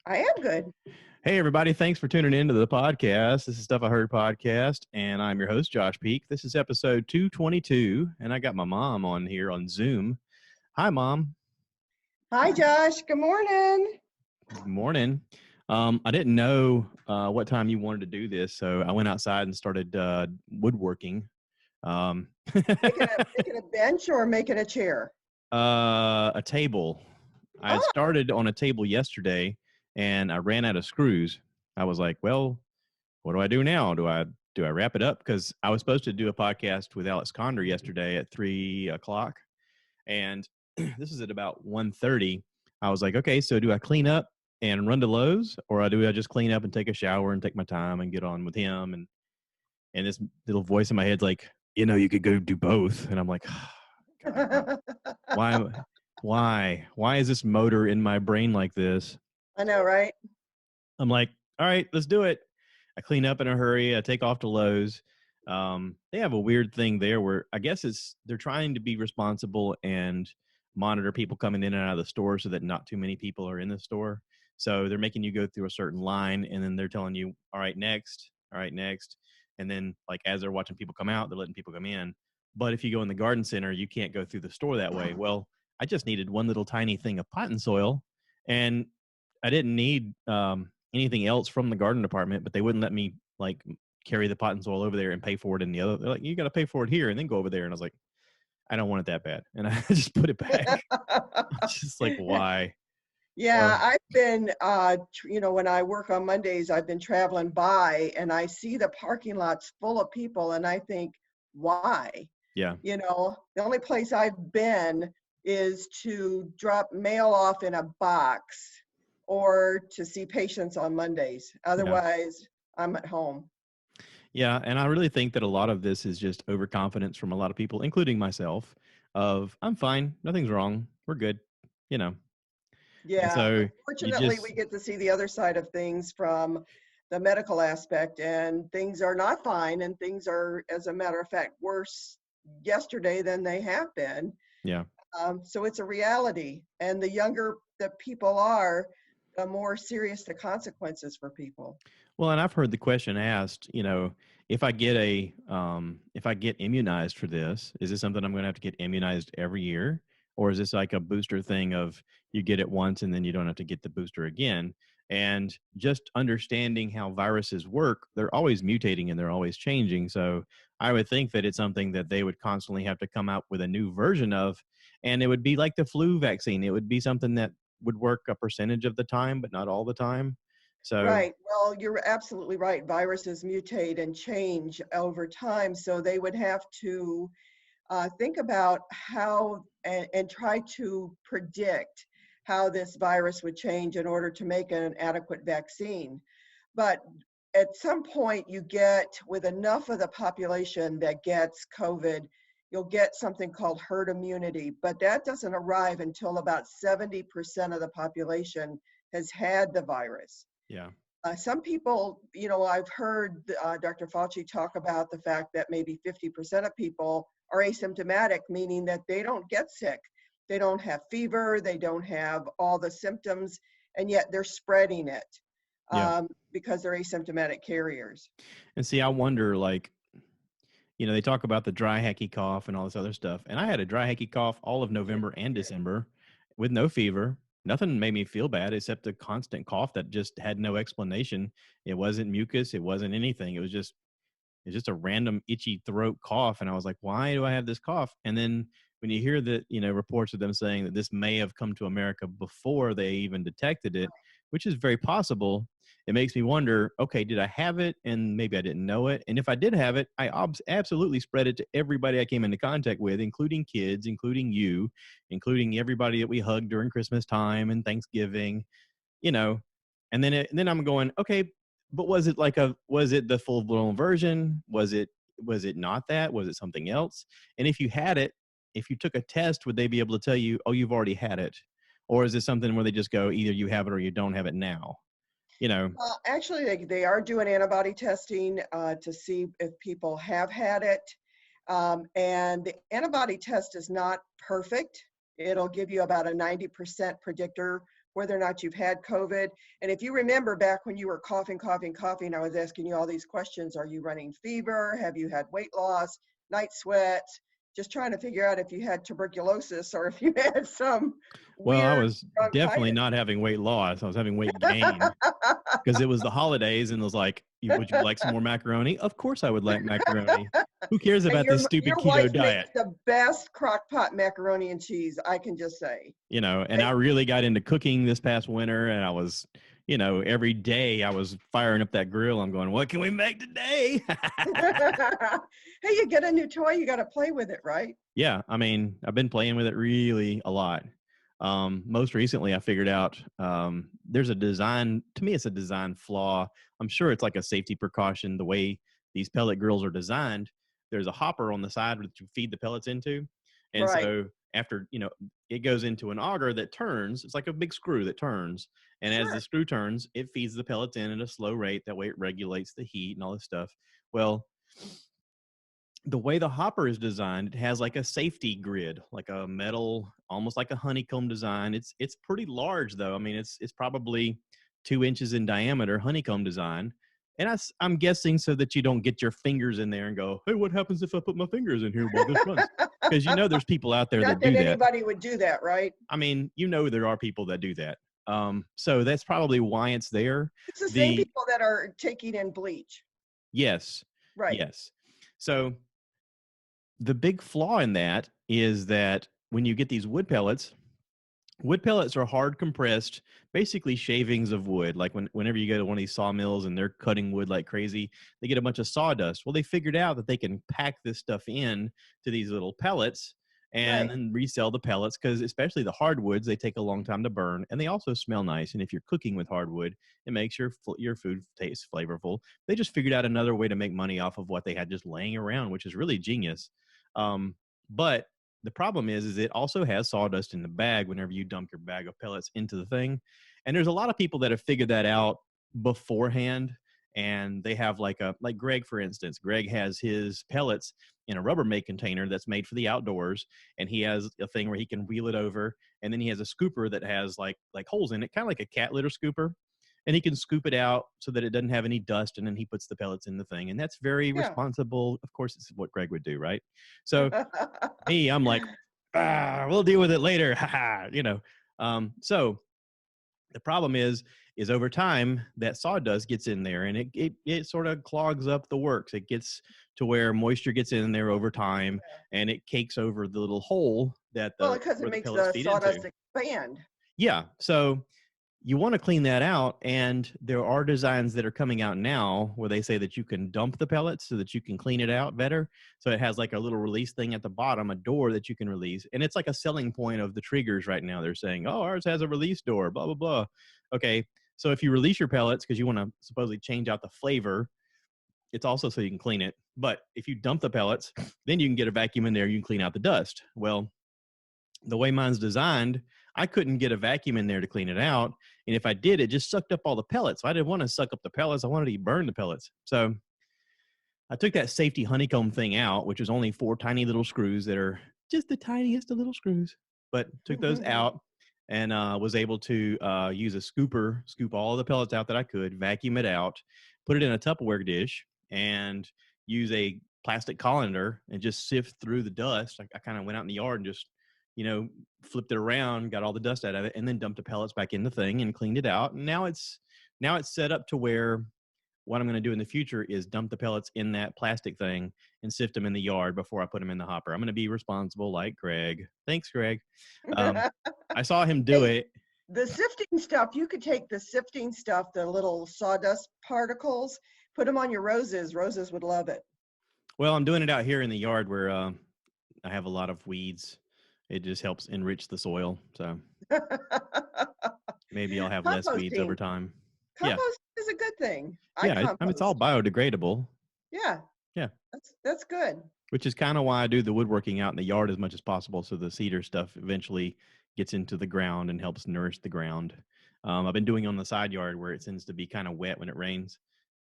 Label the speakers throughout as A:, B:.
A: I am good.
B: Hey, everybody. Thanks for tuning into the podcast. This is Stuff I Heard podcast, and I'm your host, Josh Peak. This is episode 222, and I got my mom on here on Zoom. Hi, Mom.
A: Hi, Josh. Good morning.
B: Good morning. I didn't know what time you wanted to do this, so I went outside and started woodworking.
A: Making a bench or making a chair?
B: A table. I had started on a table yesterday, and I ran out of screws. I was like, well, what do I do now? Do I wrap it up? Because I was supposed to do a podcast with Alex Condor yesterday at 3:00, and this is at about 1:30. I was like, okay, so do I clean up and run to Lowe's, or do I just clean up and take a shower and take my time and get on with him? And this little voice in my head's like, you could go do both. And I'm like, God, why is this motor in my brain like this?
A: I know, right?
B: I'm like, all right, let's do it. I clean up in a hurry. I take off to Lowe's. They have a weird thing there where I guess they're trying to be responsible and monitor people coming in and out of the store so that not too many people are in the store. So they're making you go through a certain line, and then they're telling you, all right, next. And then like as they're watching people come out, they're letting people come in. But if you go in the garden center, you can't go through the store that way. Well, I just needed one little tiny thing of potting soil, and I didn't need anything else from the garden department, but they wouldn't let me like carry the potting soil over there and pay for it in the other. They're like, you got to pay for it here and then go over there. And I was like, I don't want it that bad. And I just put it back. It's just like, why?
A: Yeah, I've been, when I work on Mondays, I've been traveling by and I see the parking lots full of people and I think, why?
B: Yeah.
A: The only place I've been is to drop mail off in a box or to see patients on Mondays. Otherwise, I'm at home.
B: Yeah, and I really think that a lot of this is just overconfidence from a lot of people, including myself, of I'm fine, nothing's wrong, we're good,
A: Yeah,
B: And so
A: unfortunately, we get to see the other side of things from the medical aspect, and things are not fine, and things are, as a matter of fact, worse yesterday than they have been.
B: Yeah.
A: So it's a reality, and the younger the people are, the more serious the consequences for people.
B: Well, and I've heard the question asked, if I get immunized for this, is this something I'm going to have to get immunized every year? Or is this like a booster thing of you get it once and then you don't have to get the booster again? And just understanding how viruses work, they're always mutating and they're always changing. So I would think that it's something that they would constantly have to come out with a new version of. And it would be like the flu vaccine. It would be something that would work a percentage of the time, but not all the time. So
A: Right. Well, you're absolutely right. Viruses mutate and change over time. So they would have to think about how and try to predict how this virus would change in order to make an adequate vaccine. But at some point, you get, with enough of the population that gets COVID, you'll get something called herd immunity. But that doesn't arrive until about 70% of the population has had the virus.
B: yeah.
A: Some people, I've heard Dr. Fauci talk about the fact that maybe 50% of people are asymptomatic, meaning that they don't get sick. They don't have fever, they don't have all the symptoms, and yet they're spreading it because they're asymptomatic carriers.
B: And see, I wonder, like, they talk about the dry, hacky cough and all this other stuff. And I had a dry, hacky cough all of November and December with no fever. Nothing made me feel bad except a constant cough that just had no explanation. It wasn't mucus. It wasn't anything. It's just a random itchy throat cough. And I was like, why do I have this cough? And then when you hear that, reports of them saying that this may have come to America before they even detected it, which is very possible, it makes me wonder, okay, did I have it and maybe I didn't know it? And if I did have it, I absolutely spread it to everybody I came into contact with, including kids, including you, including everybody that we hugged during Christmas time and Thanksgiving, and then I'm going, okay, but was it the full blown version? Was it not that? Was it something else? And if you had it, if you took a test, would they be able to tell you, oh, you've already had it? Or is it something where they just go, either you have it or you don't have it now?
A: Actually, they are doing antibody testing to see if people have had it. And the antibody test is not perfect. It'll give you about a 90% predictor whether or not you've had COVID. And if you remember back when you were coughing, I was asking you all these questions. Are you running fever? Have you had weight loss, night sweats? Just trying to figure out if you had tuberculosis or if you had some
B: Well, I
A: weird
B: was definitely
A: bronchitis.
B: not having weight loss. I was having weight gain because it was the holidays and it was like, would you like some more macaroni? Of course I would like macaroni. Who cares
A: And
B: about this stupid
A: your
B: keto
A: wife makes
B: diet?
A: the best crock pot macaroni and cheese, I can just say.
B: And I really got into cooking this past winter, and I was, every day I was firing up that grill. I'm going, what can we make today?
A: Hey, you get a new toy, you got to play with it, right?
B: Yeah, I mean, I've been playing with it really a lot. Most recently, I figured out there's a design, to me, it's a design flaw. I'm sure it's like a safety precaution, the way these pellet grills are designed. There's a hopper on the side that you feed the pellets into. And
A: Right.
B: so after, it goes into an auger that turns. It's like a big screw that turns. And as the
A: Sure.
B: screw turns, it feeds the pellets in at a slow rate. That way it regulates the heat and all this stuff. Well, the way the hopper is designed, it has like a safety grid, like a metal, almost like a honeycomb design. It's pretty large though. I mean, it's probably 2 inches in diameter, honeycomb design. And I'm guessing so that you don't get your fingers in there and go, hey, what happens if I put my fingers in here while this runs? Because there's people out there
A: Not
B: that
A: that
B: do that.
A: anybody would do that, right?
B: I mean, there are people that do that. So that's probably why it's there.
A: It's the same
B: The
A: people that are taking in bleach.
B: Yes,
A: Right.
B: yes. So the big flaw in that is that when you get these wood pellets are hard compressed, basically shavings of wood. Like whenever you go to one of these sawmills and they're cutting wood like crazy, they get a bunch of sawdust. Well, they figured out that they can pack this stuff in to these little pellets and
A: Right.
B: then resell the pellets, because especially the hardwoods, they take a long time to burn and they also smell nice. And if you're cooking with hardwood, it makes your food taste flavorful. They just figured out another way to make money off of what they had just laying around, which is really genius. But the problem is it also has sawdust in the bag whenever you dump your bag of pellets into the thing. And there's a lot of people that have figured that out beforehand. And they have like Greg, for instance. Greg has his pellets in a Rubbermaid container that's made for the outdoors. And he has a thing where he can wheel it over. And then he has a scooper that has like holes in it, kind of like a cat litter scooper. And he can scoop it out so that it doesn't have any dust. And then he puts the pellets in the thing. And that's very
A: Yeah.
B: responsible. Of course, it's what Greg would do, right? So me, I'm like, we'll deal with it later. So the problem is over time that sawdust gets in there and it sort of clogs up the works. It gets to where moisture gets in there over time and it cakes over the little hole that
A: Well, because it
B: where the
A: makes
B: pellets
A: the
B: feed
A: sawdust
B: into.
A: expand.
B: Yeah. So you want to clean that out, and there are designs that are coming out now where they say that you can dump the pellets so that you can clean it out better. So it has like a little release thing at the bottom, a door that you can release, and it's like a selling point of the triggers right now. They're saying, oh, ours has a release door, blah blah blah. Okay, so if you release your pellets because you want to supposedly change out the flavor, it's also so you can clean it. But if you dump the pellets, then you can get a vacuum in there, you can clean out the dust. Well, the way mine's designed, I couldn't get a vacuum in there to clean it out. And if I did, it just sucked up all the pellets. So I didn't want to suck up the pellets. I wanted to burn the pellets. So I took that safety honeycomb thing out, which is only 4 tiny little screws that are just the tiniest of little screws, but took those out and was able to use a scooper, scoop all the pellets out that I could, vacuum it out, put it in a Tupperware dish, and use a plastic colander and just sift through the dust. I kind of went out in the yard and just, flipped it around, got all the dust out of it, and then dumped the pellets back in the thing and cleaned it out. And now it's set up to where what I'm going to do in the future is dump the pellets in that plastic thing and sift them in the yard before I put them in the hopper. I'm going to be responsible like Greg. Thanks, Greg. I saw him do
A: Hey,
B: it.
A: the sifting stuff, you could take the sifting stuff, the little sawdust particles, put them on your roses. Roses would love it.
B: Well, I'm doing it out here in the yard where I have a lot of weeds. It just helps enrich the soil. So maybe I'll have less weeds over
A: Composting.
B: time. Yeah.
A: Compost is a good thing. I
B: Yeah. I mean, it's all
A: compost.
B: biodegradable.
A: Yeah,
B: Yeah.
A: that's good.
B: Which is kind of why I do the woodworking out in the yard as much as possible. So the cedar stuff eventually gets into the ground and helps nourish the ground. I've been doing on the side yard where it tends to be kind of wet when it rains.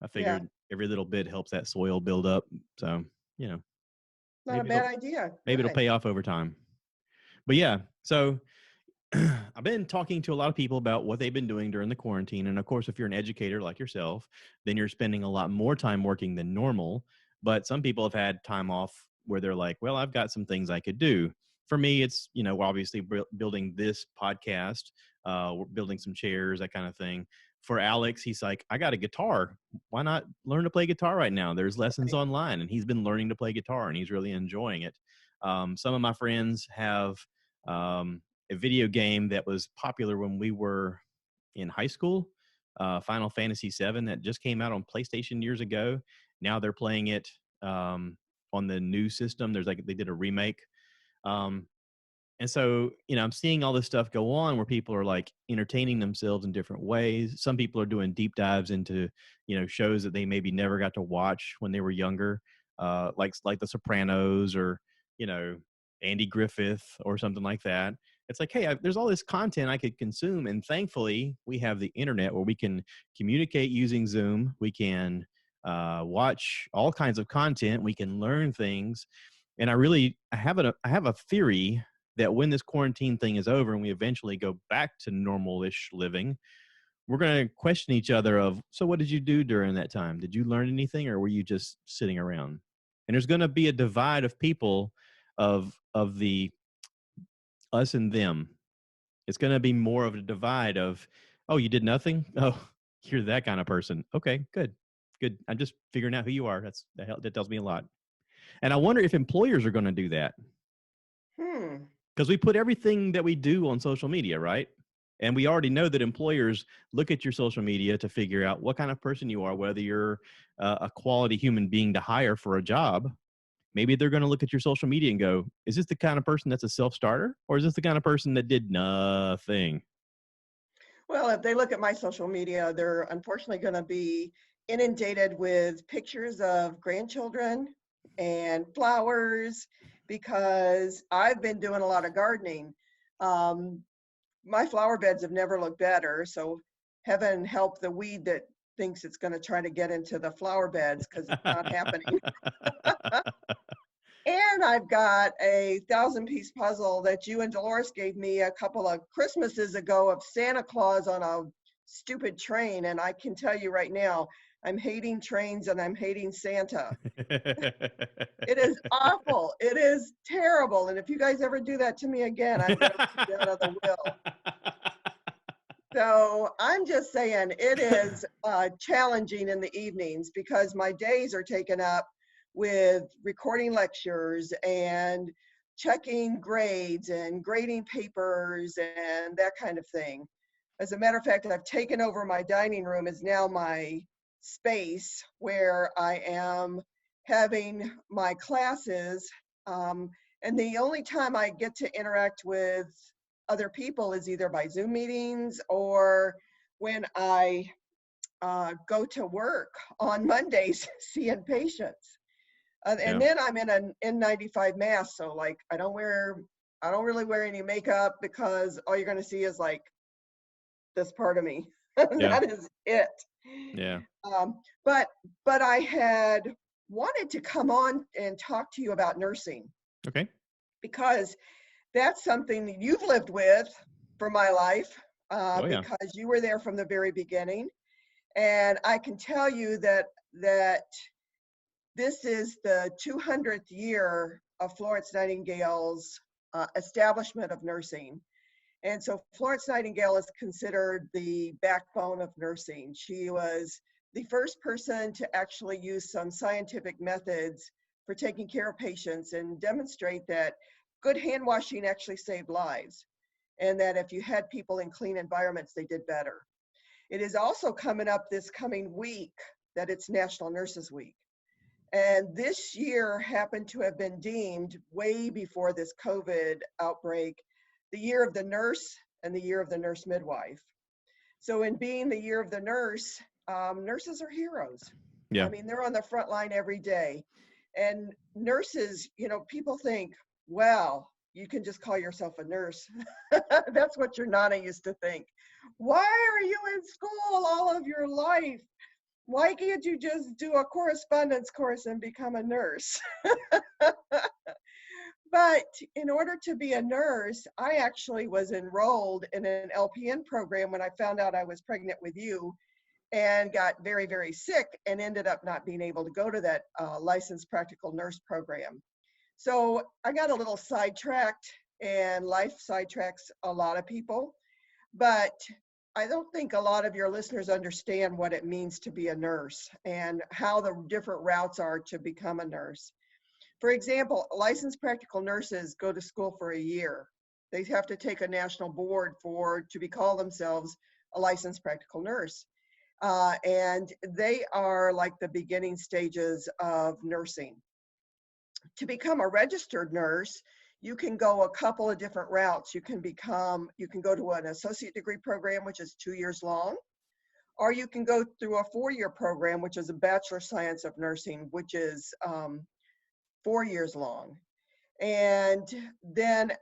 B: I
A: Yeah,
B: figured every little bit helps that soil build up. So,
A: not a
B: maybe
A: bad idea.
B: it'll
A: Good.
B: pay off over time. But yeah, so I've been talking to a lot of people about what they've been doing during the quarantine. And of course, if you're an educator like yourself, then you're spending a lot more time working than normal. But some people have had time off where they're like, well, I've got some things I could do. For me, it's, we're obviously building this podcast, we're building some chairs, that kind of thing. For Alex, he's like, I got a guitar. Why not learn to play guitar right now? There's lessons
A: Right.
B: online, and he's been learning to play guitar, and he's really enjoying it. Some of my friends have a video game that was popular when we were in high school, Final Fantasy VII, that just came out on PlayStation years ago. Now they're playing it on the new system. They did a remake. Um, and so, I'm seeing all this stuff go on where people are like entertaining themselves in different ways. Some people are doing deep dives into, shows that they maybe never got to watch when they were younger, like The Sopranos, or, you know, Andy Griffith or something like that. It's like, hey, there's all this content I could consume. And thankfully, we have the internet where we can communicate using Zoom. We can watch all kinds of content. We can learn things. And I have a theory that when this quarantine thing is over and we eventually go back to normal-ish living, we're going to question each other of, so what did you do during that time? Did you learn anything, or were you just sitting around? And there's going to be a divide of people, of the us and them. It's going to be more of a divide of, oh, you did nothing? Oh, you're that kind of person. Okay, good. Good. I'm just figuring out who you are. That tells me a lot. And I wonder if employers are going to do that,
A: Hmm.
B: because we put everything that we do on social media, right? And we already know that employers look at your social media to figure out what kind of person you are, whether you're a quality human being to hire for a job. Maybe they're going to look at your social media and go, is this the kind of person that's a self-starter, or is this the kind of person that did nothing?
A: Well, if they look at my social media, they're unfortunately going to be inundated with pictures of grandchildren and flowers because I've been doing a lot of gardening. Um, my flower beds have never looked better. So heaven help the weed that thinks it's going to try to get into the flower beds because it's not happening. And I've got a 1,000-piece puzzle that you and Dolores gave me a couple of Christmases ago of Santa Claus on a stupid train. And I can tell you right now, I'm hating trains and I'm hating Santa. It is awful. It is terrible. And if you guys ever do that to me again, I'm going to put you out of the will. So I'm just saying it is challenging in the evenings because my days are taken up with recording lectures and checking grades and grading papers and that kind of thing. As a matter of fact, I've taken over my dining room is now my space where I am having my classes. And the only time I get to interact with other people is either by Zoom meetings or when I go to work on Mondays seeing patients. And
B: Yeah.
A: then I'm in an N95 mask, so like I don't really wear any makeup because all you're going to see is like this part of me.
B: Yeah.
A: That is it.
B: Yeah.
A: Um, but I had wanted to come on and talk to you about nursing
B: Okay.
A: because that's something that you've lived with for my life
B: Oh, yeah.
A: because you were there from the very beginning. And I can tell you that this is the 200th year of Florence Nightingale's establishment of nursing. And so Florence Nightingale is considered the backbone of nursing. She was the first person to actually use some scientific methods for taking care of patients and demonstrate that good hand washing actually saved lives, and that if you had people in clean environments, they did better. It is also coming up this coming week that it's National Nurses Week. And this year happened to have been deemed way before this COVID outbreak, the year of the nurse and the year of the nurse midwife. So in being the year of the nurse, nurses are heroes.
B: Yeah.
A: I mean, they're on the front line every day. And nurses, people think, well, you can just call yourself a nurse. That's what your Nana used to think. Why are you in school all of your life? Why can't you just do a correspondence course and become a nurse? But in order to be a nurse, I actually was enrolled in an LPN program when I found out I was pregnant with you, and got very, very sick and ended up not being able to go to that licensed practical nurse program. So I got a little sidetracked, and life sidetracks a lot of people. But I don't think a lot of your listeners understand what it means to be a nurse and how the different routes are to become a nurse. For example, licensed practical nurses go to school for a year. They have to take a national board to be called themselves a licensed practical nurse. And they are like the beginning stages of nursing. To become a registered nurse, you can go a couple of different routes. You can go to an associate degree program, which is 2 years long, or you can go through a 4-year program, which is a Bachelor of Science of Nursing, which is 4 years long. And then,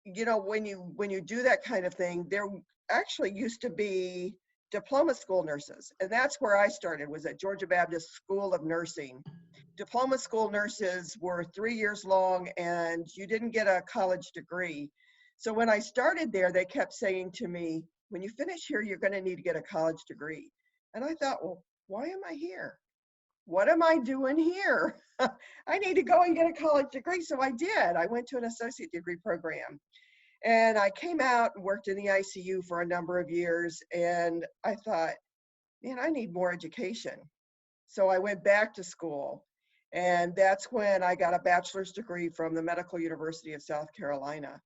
A: when you do that kind of thing, there actually used to be diploma school nurses. And that's where I started, was at Georgia Baptist School of Nursing. Diploma school nurses were 3 years long, and you didn't get a college degree. So when I started there, they kept saying to me, when you finish here, you're going to need to get a college degree. And I thought, well, why am I here? What am I doing here? I need to go and get a college degree. So I did. I went to an associate degree program. And I came out and worked in the ICU for a number of years. And I thought, man, I need more education. So I went back to school. And that's when I got a bachelor's degree from the Medical University of South Carolina.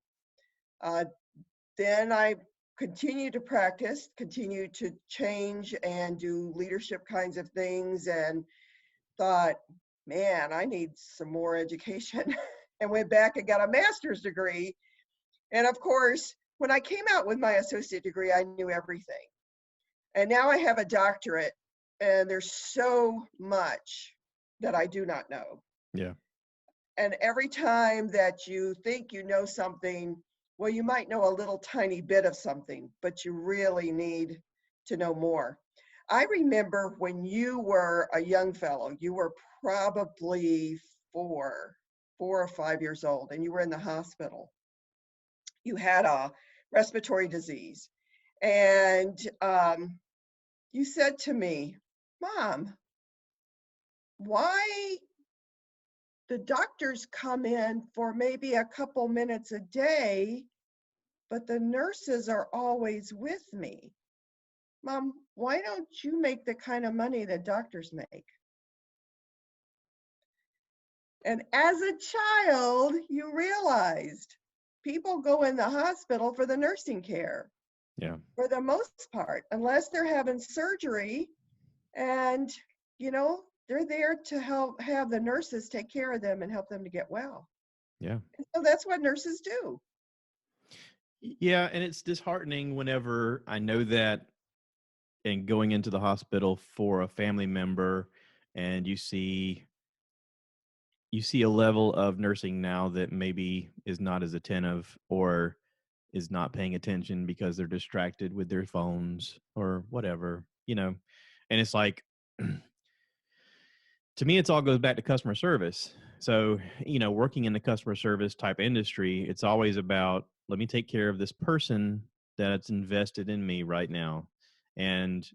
A: Then I continued to practice, continued to change and do leadership kinds of things, and thought, man, I need some more education. And went back and got a master's degree. And of course, when I came out with my associate degree, I knew everything. And now I have a doctorate, and there's so much that I do not know.
B: Yeah.
A: And every time that you think you know something, well, you might know a little tiny bit of something, but you really need to know more. I remember when you were a young fellow, you were probably 4 or 5 years old, and you were in the hospital. You had a respiratory disease. And you said to me, Mom, why the doctors come in for maybe a couple minutes a day, but the nurses are always with me? Mom, why don't you make the kind of money that doctors make? And as a child, you realized people go in the hospital for the nursing care.
B: Yeah.
A: For the most part, unless they're having surgery, and they're there to help have the nurses take care of them and help them to get well.
B: Yeah.
A: And so that's what nurses do.
B: Yeah. And it's disheartening whenever I know that, and going into the hospital for a family member, and you see a level of nursing now that maybe is not as attentive, or is not paying attention because they're distracted with their phones or whatever, and it's like, to me, it's all goes back to customer service. So, working in the customer service type industry, it's always about, let me take care of this person that's invested in me right now, and,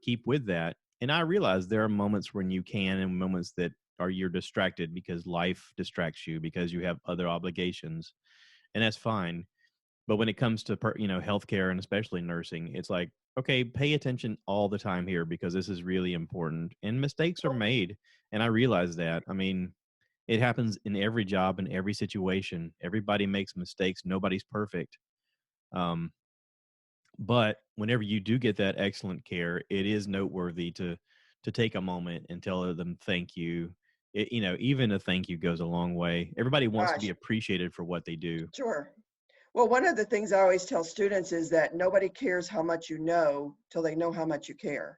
B: keep with that. And I realize there are moments when you can, and moments that you're distracted because life distracts you because you have other obligations, and that's fine. But when it comes to, healthcare, and especially nursing, it's like, okay, pay attention all the time here, because this is really important. And mistakes are made. And I realize that. I mean, it happens in every job, in every situation. Everybody makes mistakes. Nobody's perfect. But whenever you do get that excellent care, it is noteworthy to take a moment and tell them thank you. Even a thank you goes a long way. Everybody wants to be appreciated for what they do.
A: Sure. Well, one of the things I always tell students is that nobody cares how much you know till they know how much you care.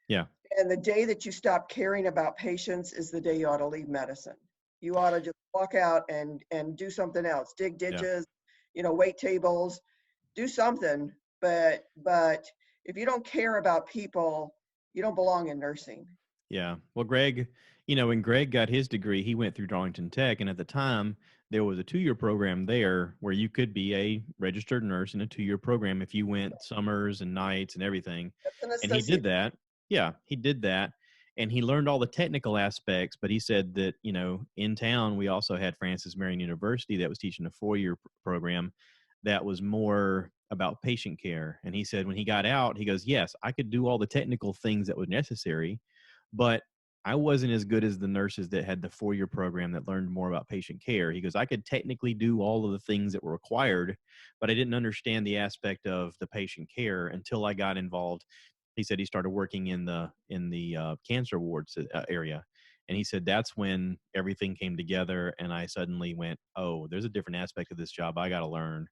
B: Yeah.
A: And the day that you stop caring about patients is the day you ought to leave medicine. You ought to just walk out and do something else, dig ditches, wait tables, do something. But if you don't care about people, you don't belong in nursing.
B: Yeah. Well, Greg, when Greg got his degree, he went through Darlington Tech, and at the time there was a 2-year program there where you could be a registered nurse in a 2-year program if you went summers and nights and everything.
A: That's an
B: And he did
A: associate.
B: that. Yeah, he did that. And he learned all the technical aspects, but he said that, in town, we also had Francis Marion University that was teaching a 4-year program that was more about patient care. And he said when he got out, he goes, yes, I could do all the technical things that were necessary, but I wasn't as good as the nurses that had the 4-year program that learned more about patient care. He goes, I could technically do all of the things that were required, but I didn't understand the aspect of the patient care until I got involved. He said he started working in the cancer wards area. And he said, that's when everything came together. And I suddenly went, oh, there's a different aspect of this job I got to learn.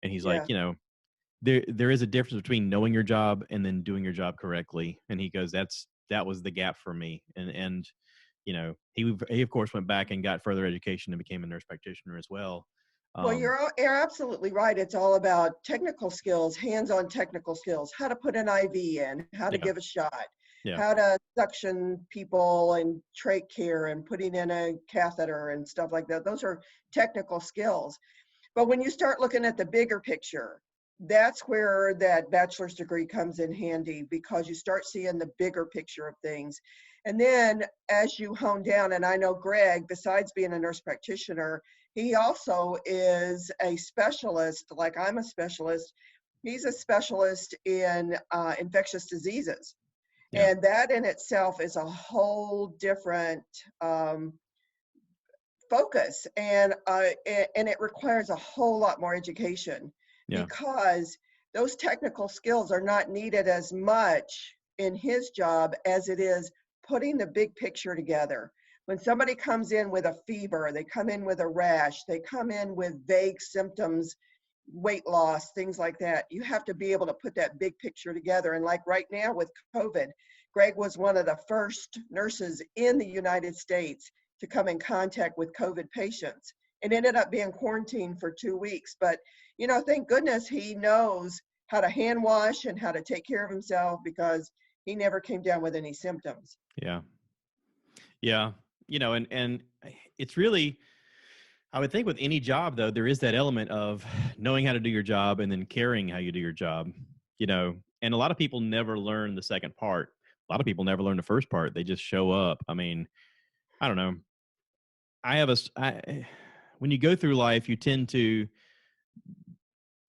B: And he's like,
A: Yeah.
B: there is a difference between knowing your job and then doing your job correctly. And he goes, that was the gap for me. And he of course went back and got further education and became a nurse practitioner as well.
A: Well, you're absolutely right. It's all about technical skills, hands-on technical skills, how to put an IV in, how to
B: Yeah.
A: give a shot,
B: Yeah.
A: how to suction people and trach care and putting in a catheter and stuff like that. Those are technical skills. But when you start looking at the bigger picture, that's where that bachelor's degree comes in handy, because you start seeing the bigger picture of things. And then as you hone down, and I know Greg, besides being a nurse practitioner, he also is a specialist, like I'm a specialist. He's a specialist in infectious diseases.
B: Yeah.
A: And that in itself is a whole different focus, and it requires a whole lot more education,
B: Yeah.
A: because those technical skills are not needed as much in his job as it is putting the big picture together. When somebody comes in with a fever, they come in with a rash, they come in with vague symptoms, weight loss, things like that, you have to be able to put that big picture together. And like right now with COVID, Greg was one of the first nurses in the United States to come in contact with COVID patients, and ended up being quarantined for 2 weeks. But, thank goodness he knows how to hand wash and how to take care of himself, because he never came down with any symptoms.
B: Yeah. Yeah. And it's really, I would think with any job though, there is that element of knowing how to do your job and then caring how you do your job, and a lot of people never learn the second part. A lot of people never learn the first part. They just show up. I mean, I don't know. When you go through life, you tend to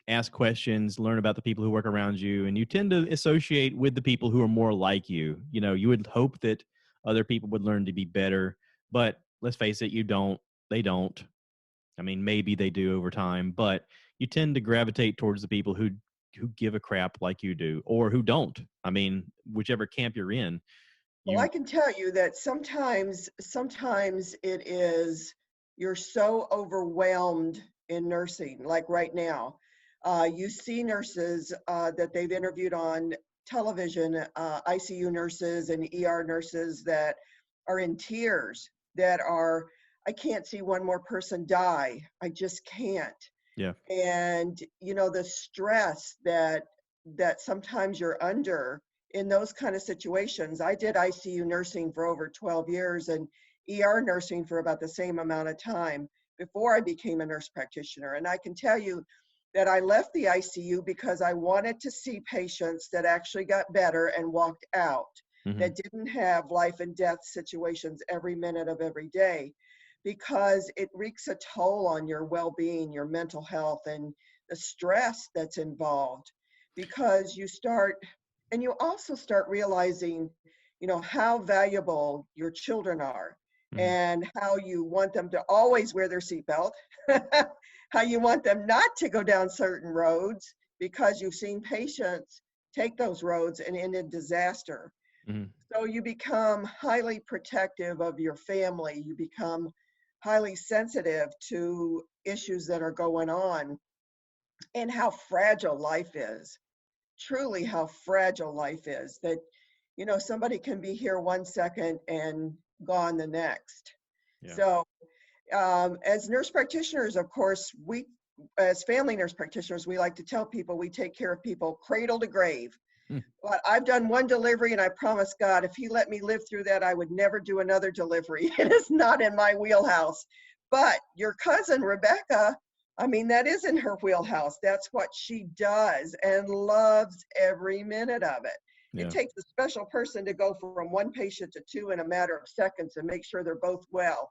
B: ask questions, learn about the people who work around you, and you tend to associate with the people who are more like you. You would hope that other people would learn to be better, but let's face it, they don't. I mean, maybe they do over time, but you tend to gravitate towards the people who give a crap like you do, or who don't. I mean, whichever camp you're in.
A: Well, I can tell you that sometimes it is, you're so overwhelmed in nursing, like right now. You see nurses that they've interviewed on television, ICU nurses and ER nurses that are in tears, that are, I can't see one more person die. I just can't.
B: Yeah.
A: And, the stress that sometimes you're under in those kind of situations. I did ICU nursing for over 12 years and ER nursing for about the same amount of time before I became a nurse practitioner. And I can tell you that I left the ICU because I wanted to see patients that actually got better and walked out, that didn't have life and death situations every minute of every day, because it wreaks a toll on your well-being, your mental health, and the stress that's involved, because you also start realizing, how valuable your children are, and how you want them to always wear their seatbelt, how you want them not to go down certain roads, because you've seen patients take those roads and end in disaster. So you become highly protective of your family. You become highly sensitive to issues that are going on, and how fragile life is. Truly how fragile life is, that somebody can be here 1 second and gone the next.
B: Yeah.
A: So as nurse practitioners, of course, as family nurse practitioners, we like to tell people we take care of people cradle to grave. But I've done one delivery, and I promise God, if he let me live through that, I would never do another delivery. It is not in my wheelhouse. But your cousin, Rebecca, I mean, that is in her wheelhouse. That's what she does and loves every minute of it. It
B: Yeah.
A: takes a special person to go from one patient to two in a matter of seconds and make sure they're both well.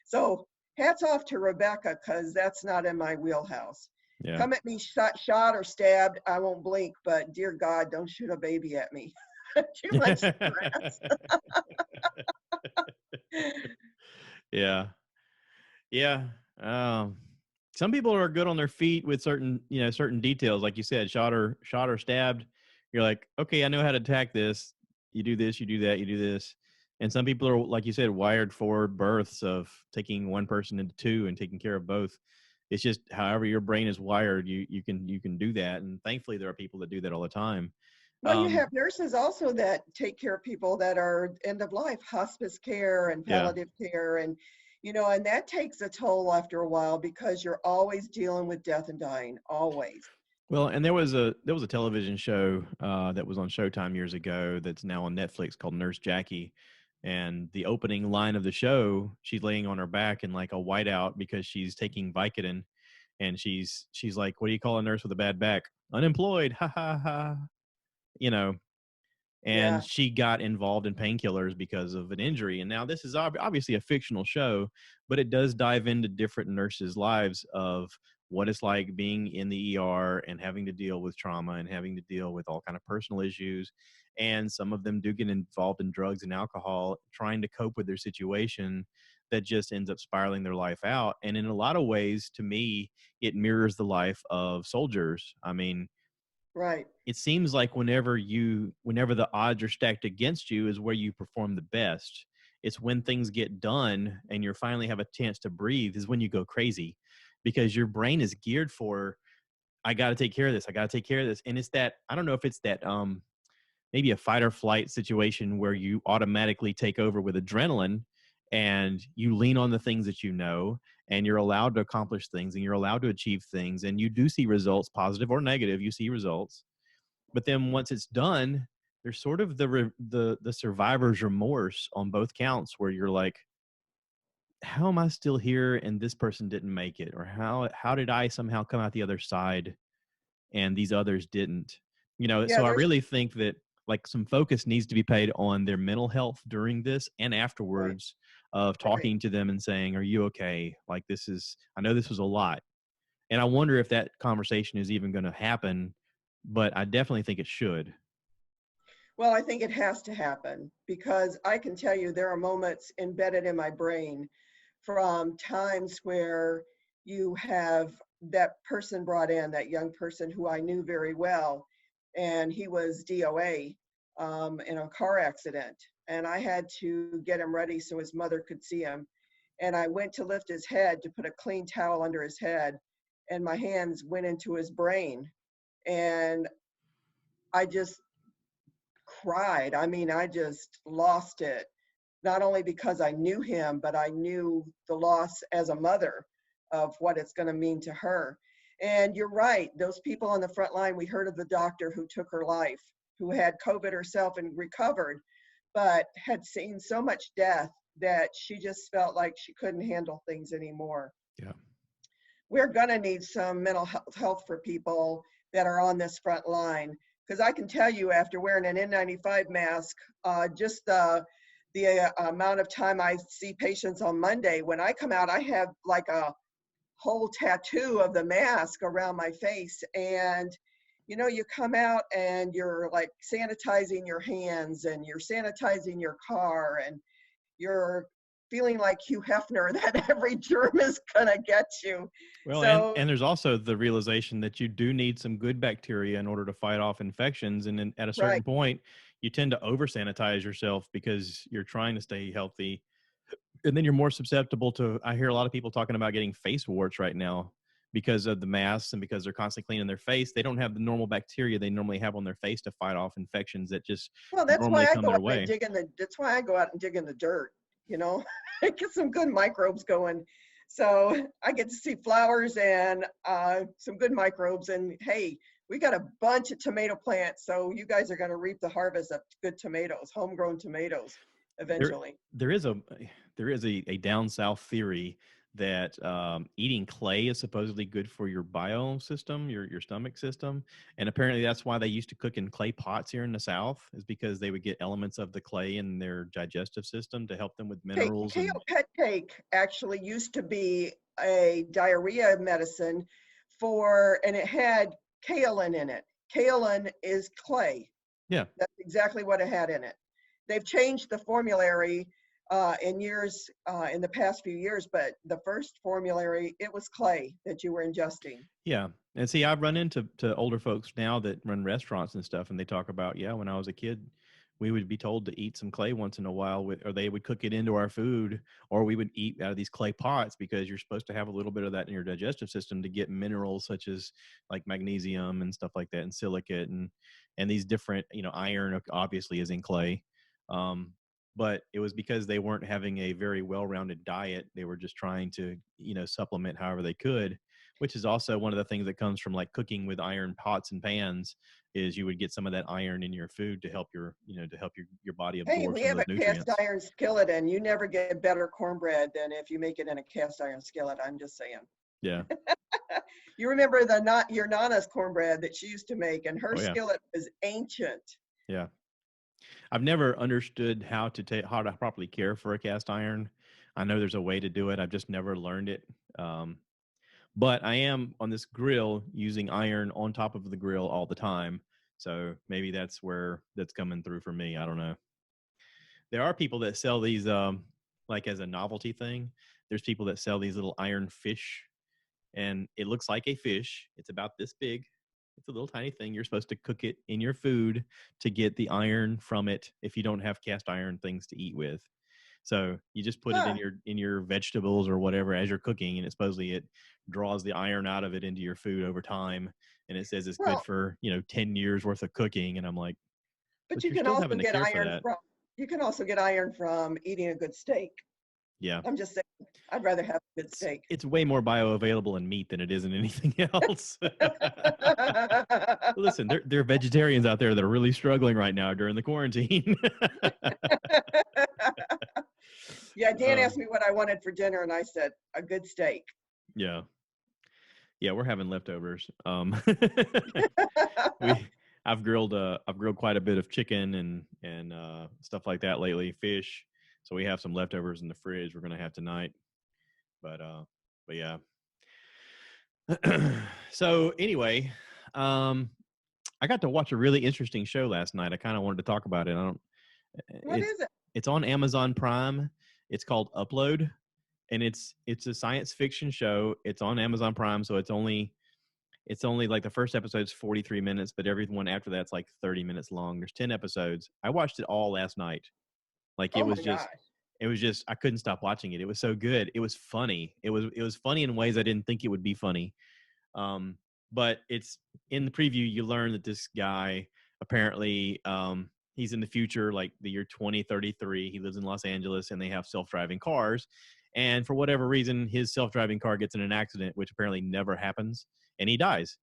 A: So hats off to Rebecca, because that's not in my wheelhouse.
B: Yeah.
A: Come at me shot or stabbed, I won't blink, but dear God, don't shoot a baby at me. Too much stress.
B: Yeah. Yeah. Um, some people are good on their feet with certain, certain details. Like you said, shot or stabbed. You're like, okay, I know how to attack this. You do this, you do that, you do this. And some people are, like you said, wired for births of taking one person into two and taking care of both. It's just however your brain is wired, you can do that. And thankfully, there are people that do that all the time.
A: Well, you have nurses also that take care of people that are end of life, hospice care and
B: Yeah.
A: palliative care. And, and that takes a toll after a while, because you're always dealing with death and dying, always.
B: Well, and there was a television show that was on Showtime years ago that's now on Netflix called Nurse Jackie. And the opening line of the show, she's laying on her back in like a whiteout because she's taking Vicodin, and she's like, "What do you call a nurse with a bad back? Unemployed." Ha ha ha. You know, and
A: Yeah,
B: she got involved in painkillers because of an injury. And now this is obviously a fictional show, but it does dive into different nurses' lives of what it's like being in the ER and having to deal with trauma and having to deal with all kind of personal issues. And some of them do get involved in drugs and alcohol, trying to cope with their situation that just ends up spiraling their life out. And in a lot of ways, to me, it mirrors the life of soldiers. I mean,
A: right.
B: it seems like whenever the odds are stacked against you is where you perform the best. It's when things get done and you finally have a chance to breathe is when you go crazy, because your brain is geared for, I got to take care of this. I got to take care of this. And it's that, I don't know if it's that, maybe a fight or flight situation where you automatically take over with adrenaline and you lean on the things that you know, and you're allowed to accomplish things and you're allowed to achieve things, and you do see results, positive or negative, you see results. But then once it's done, there's sort of the survivor's remorse on both counts, where you're like, how am I still here and this person didn't make it? Or how did I somehow come out the other side and these others didn't?
A: Yeah,
B: So I
A: there's
B: really think that like some focus needs to be paid on their mental health during this and
A: right,
B: afterwards, of
A: right.
B: talking to them and saying, are you okay? Like, I know this was a lot. And I wonder if that conversation is even going to happen, but I definitely think it should.
A: Well, I think it has to happen, because I can tell you there are moments embedded in my brain from times where you have that person brought in, that young person who I knew very well, and he was DOA in a car accident. And I had to get him ready so his mother could see him. And I went to lift his head to put a clean towel under his head, and my hands went into his brain. And I just cried. I mean, I just lost it, not only because I knew him, but I knew the loss as a mother of what it's going to mean to her. And you're right, those people on the front line, we heard of the doctor who took her life, who had COVID herself and recovered, but had seen so much death that she just felt like she couldn't handle things anymore.
B: Yeah.
A: We're going to need some mental health for people that are on this front line. Because I can tell you, after wearing an N95 mask, just the amount of time I see patients on Monday, when I come out, I have like a whole tattoo of the mask around my face. And, you come out and you're like sanitizing your hands and you're sanitizing your car and you're feeling like Hugh Hefner that every germ is going to get you.
B: Well,
A: So,
B: and there's also the realization that you do need some good bacteria in order to fight off infections. And then at a certain
A: right.
B: point, you tend to over sanitize yourself because you're trying to stay healthy. And then you're more susceptible to, I hear a lot of people talking about getting face warts right now because of the masks and because they're constantly cleaning their face. They don't have the normal bacteria they normally have on their face to fight off infections that just
A: Well,
B: normally come their way.
A: that's why I go out and dig in the dirt, you know, get some good microbes going. So I get to see flowers and some good microbes. And hey, we got a bunch of tomato plants. So you guys are going to reap the harvest of good tomatoes, homegrown tomatoes
B: There,
A: eventually.
B: there is a down south theory that eating clay is supposedly good for your biome system, your stomach system. And apparently that's why they used to cook in clay pots here in the South, is because they would get elements of the clay in their digestive system to help them with minerals.
A: Kale
B: And
A: pet cake actually used to be a diarrhea medicine and it had kaolin in it. Kaolin is clay.
B: yeah,
A: That's exactly what it had in it. They've changed the formulary in the past few years, but the first formulary, it was clay that you were ingesting.
B: yeah. And see, I've run into older folks now that run restaurants and stuff, and they talk about, yeah, when I was a kid, we would be told to eat some clay once in a while, or they would cook it into our food, or we would eat out of these clay pots because you're supposed to have a little bit of that in your digestive system to get minerals such as like magnesium and stuff like that, and silicate and these different, iron obviously is in clay. But it was because they weren't having a very well-rounded diet. They were just trying to, supplement however they could, which is also one of the things that comes from like cooking with iron pots and pans, is you would get some of that iron in your food to help your body
A: Hey,
B: absorb
A: we
B: some
A: have
B: of
A: a
B: those
A: cast
B: nutrients.
A: iron skillet, and you never get better cornbread than if you make it in a cast iron skillet. I'm just saying.
B: Yeah.
A: You remember your Nana's cornbread that she used to make, and her
B: Oh yeah.
A: skillet was ancient.
B: Yeah. I've never understood how to properly care for a cast iron. I know there's a way to do it. I've just never learned it. But I am on this grill using iron on top of the grill all the time. So maybe that's where that's coming through for me. I don't know. There are people that sell these like as a novelty thing. There's people that sell these little iron fish, and it looks like a fish. It's about this big. It's a little tiny thing. You're supposed to cook it in your food to get the iron from it if you don't have cast iron things to eat with. So you just put it
A: Huh.
B: in your vegetables or whatever as you're cooking, and it draws the iron out of it into your food over time. And it says it's good
A: Well,
B: for 10 years worth of cooking. And I'm like,
A: but
B: but you're still having to care for that.
A: you can also get iron from eating a good steak.
B: Yeah,
A: I'm just saying, I'd rather have a good steak.
B: it's way more bioavailable in meat than it is in anything else. Listen, there are vegetarians out there that are really struggling right now during the quarantine.
A: Yeah, Dan asked me what I wanted for dinner, and I said a good steak.
B: Yeah. Yeah, we're having leftovers. I've grilled quite a bit of chicken and stuff like that lately, fish. So we have some leftovers in the fridge we're gonna have tonight. But yeah. So anyway, I got to watch a really interesting show last night. I kind of wanted to talk about it.
A: What is it?
B: It's on Amazon Prime. It's called Upload, and it's a science fiction show. It's on Amazon Prime, so it's only like the first episode's 43 minutes, but everyone after that's like 30 minutes long. There's 10 episodes. I watched it all last night. Like
A: Oh my gosh.
B: it was just I couldn't stop watching it. It was so good. It was funny. It was funny in ways I didn't think it would be funny. But it's in the preview you learn that this guy apparently he's in the future, like the year 2033. He lives in Los Angeles and they have self-driving cars. And for whatever reason, his self-driving car gets in an accident, which apparently never happens, and he dies.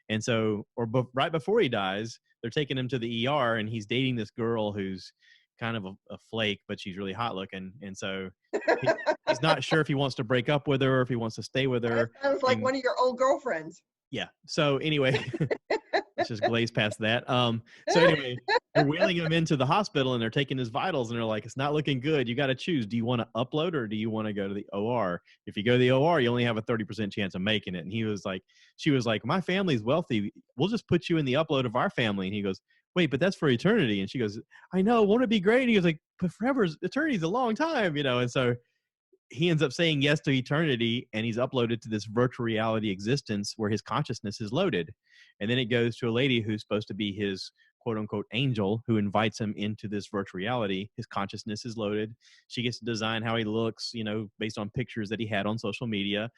B: And so, right before he dies, they're taking him to the ER, and he's dating this girl who's kind of a flake, but she's really hot looking. And so he's not sure if he wants to break up with her or if he wants to stay with
A: That
B: her.
A: sounds like
B: And
A: one of your old girlfriends.
B: yeah. So anyway, let's just glaze past that. So anyway, they're wheeling him into the hospital and they're taking his vitals and they're like, it's not looking good. You got to choose. Do you want to upload or do you want to go to the OR? If you go to the OR, you only have a 30% chance of making it. And she was like, my family's wealthy. We'll just put you in the upload of our family. And he goes, wait, but that's for eternity. And she goes, I know, won't it be great? And he goes like, but eternity's a long time, And so he ends up saying yes to eternity, and he's uploaded to this virtual reality existence where his consciousness is loaded. And then it goes to a lady who's supposed to be his quote unquote angel who invites him into this virtual reality. His consciousness is loaded. She gets to design how he looks, based on pictures that he had on social media.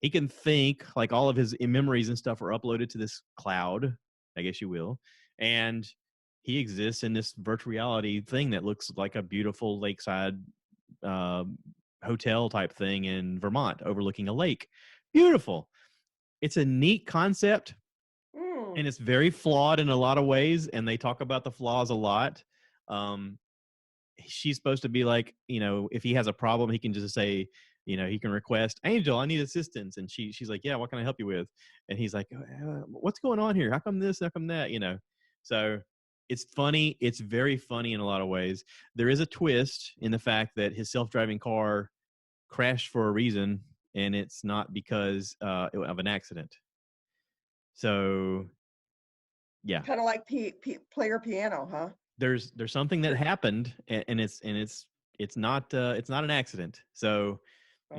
B: He can think, like all of his memories and stuff are uploaded to this cloud, I guess you will. And he exists in this virtual reality thing that looks like a beautiful lakeside hotel type thing in Vermont overlooking a lake. Beautiful. It's a neat concept and it's very flawed in a lot of ways. And they talk about the flaws a lot. She's supposed to be like, if he has a problem, he can just say, he can request, Angel, I need assistance. And she's like, yeah, what can I help you with? And he's like, what's going on here? How come this? How come that? So it's funny. It's very funny in a lot of ways. There is a twist in the fact that his self-driving car crashed for a reason, and it's not because of an accident. So yeah,
A: Kind of like player piano, huh?
B: there's something that happened, and it's not an accident. So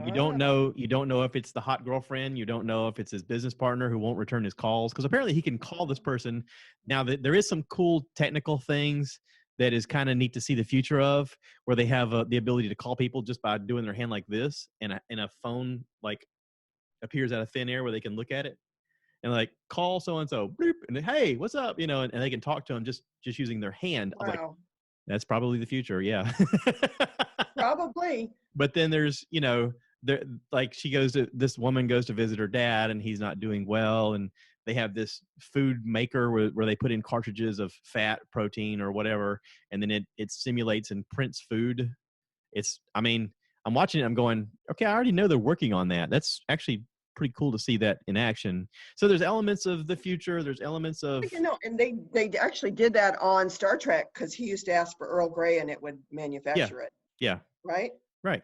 B: you don't
A: Ah,
B: know if it's the hot girlfriend. You don't know if it's his business partner who won't return his calls, because apparently he can call this person. Now there is some cool technical things that is kind of neat to see the future of, where they have the ability to call people just by doing their hand like this, and a phone like appears out of thin air where they can look at it and like call so and so, and hey, what's up, and they can talk to them just using their hand. I was like,
A: wow.
B: that's probably the future, yeah.
A: Probably.
B: But then there's, there, like this woman goes to visit her dad, and he's not doing well, and they have this food maker where they put in cartridges of fat, protein, or whatever, and then it simulates and prints food. I'm watching it, I'm going, okay, I already know they're working on that. That's actually pretty cool to see that in action. So there's elements of the future, there's elements of,
A: And they actually did that on Star Trek, because he used to ask for Earl Grey and it would
B: yeah,
A: manufacture it,
B: yeah,
A: right?
B: right.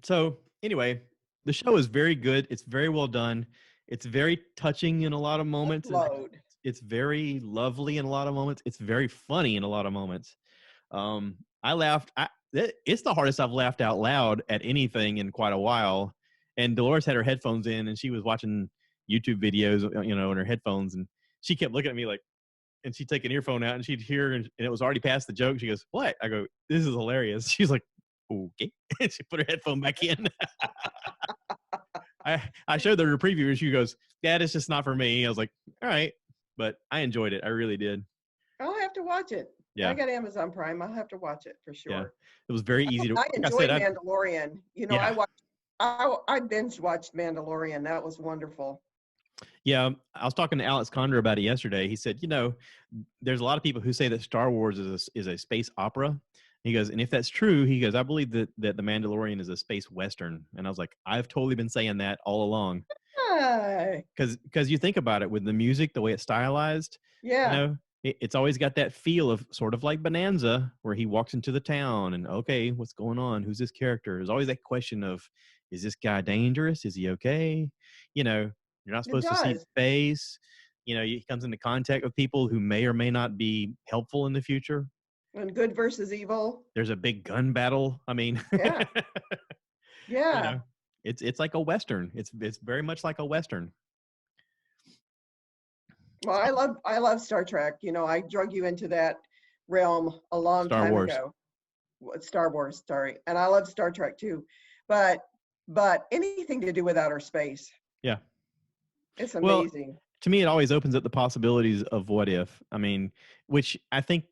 B: So anyway, the show is very good. It's very well done. It's very touching in a lot of moments.
A: Upload.
B: It's very lovely in a lot of moments. It's very funny in a lot of moments. I laughed. It's the hardest I've laughed out loud at anything in quite a while. And Dolores had her headphones in, and she was watching YouTube videos, in her headphones, and she kept looking at me like, and she'd take an earphone out, and she'd hear, and it was already past the joke. She goes, "What?" I go, "This is hilarious." She's like, "Okay," and she put her headphone back in. I showed her a preview, and she goes, "Dad, it's just not for me." I was like, "All right," but I enjoyed it. I really did.
A: I'll have to watch it. I
B: Yeah,
A: got Amazon Prime. I'll have to watch it for
B: yeah.
A: sure.
B: It was very easy to.
A: I
B: Like I said,
A: enjoyed Mandalorian.
B: yeah,
A: I binge watched Mandalorian. That was wonderful.
B: yeah. I was talking to Alex Condor about it yesterday. He said, there's a lot of people who say that Star Wars is a space opera. He goes, and if that's true, he goes, I believe that The Mandalorian is a space western. And I was like, I've totally been saying that all along.
A: Hi.
B: Because you think about it, with the music, the way it's stylized,
A: Yeah.
B: it's always got that feel of sort of like Bonanza, where he walks into the town and, okay, what's going on? Who's this character? There's always that question of, is this guy dangerous? Is he okay? You're not
A: It
B: supposed to see his
A: does.
B: face. He comes into contact with people who may or may not be helpful in the future.
A: And good versus evil.
B: There's a big gun battle. I mean,
A: Yeah.
B: you
A: Yeah.
B: know, it's like a Western. It's very much like a Western.
A: Well, I love Star Trek. I drug you into that realm a long
B: Star
A: time
B: Wars.
A: ago. Star Wars, sorry. And I love Star Trek too. But anything to do with outer space,
B: Yeah.
A: it's
B: Well,
A: amazing.
B: to me, it always opens up the possibilities of what if. I mean, which I think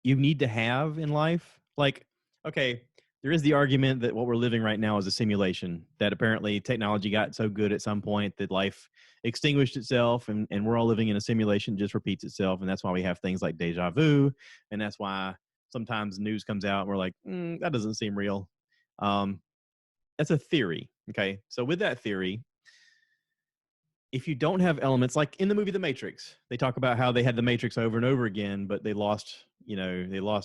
B: you need to have in life. Like, okay, there is the argument that what we're living right now is a simulation, that apparently technology got so good at some point that life extinguished itself, and we're all living in a simulation, just repeats itself. And that's why we have things like deja vu. And that's why sometimes news comes out and we're like, that doesn't seem real. Um, that's a theory. Okay. So with that theory, if you don't have elements like in the movie The Matrix, they talk about how they had the Matrix over and over again, but they lost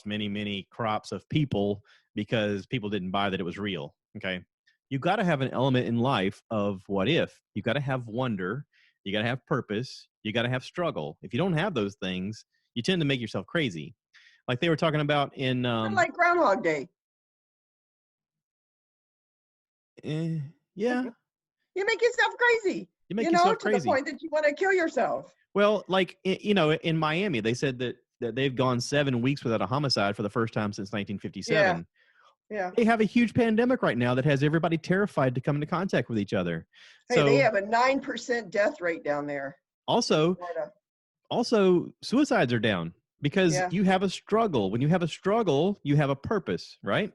B: many, many crops of people because people didn't buy that it was real. Okay. You got to have an element in life of what if. You got to have wonder. You got to have purpose. You got to have struggle. If you don't have those things, you tend to make yourself crazy. Like they were talking about in,
A: Kind of like Groundhog Day.
B: yeah,
A: You make yourself crazy,
B: you make yourself
A: to the
B: crazy.
A: point that you want to kill yourself.
B: Well, like, in Miami, they said that they've gone 7 weeks without a homicide for the first time since
A: Yeah.
B: 1957.
A: Yeah.
B: They have a huge pandemic right now that has everybody terrified to come into contact with each other.
A: Hey, they
B: So
A: have a 9% death rate down there.
B: also,
A: Florida.
B: suicides are down because
A: Yeah.
B: you have a struggle. When you have a struggle, you have a purpose, right?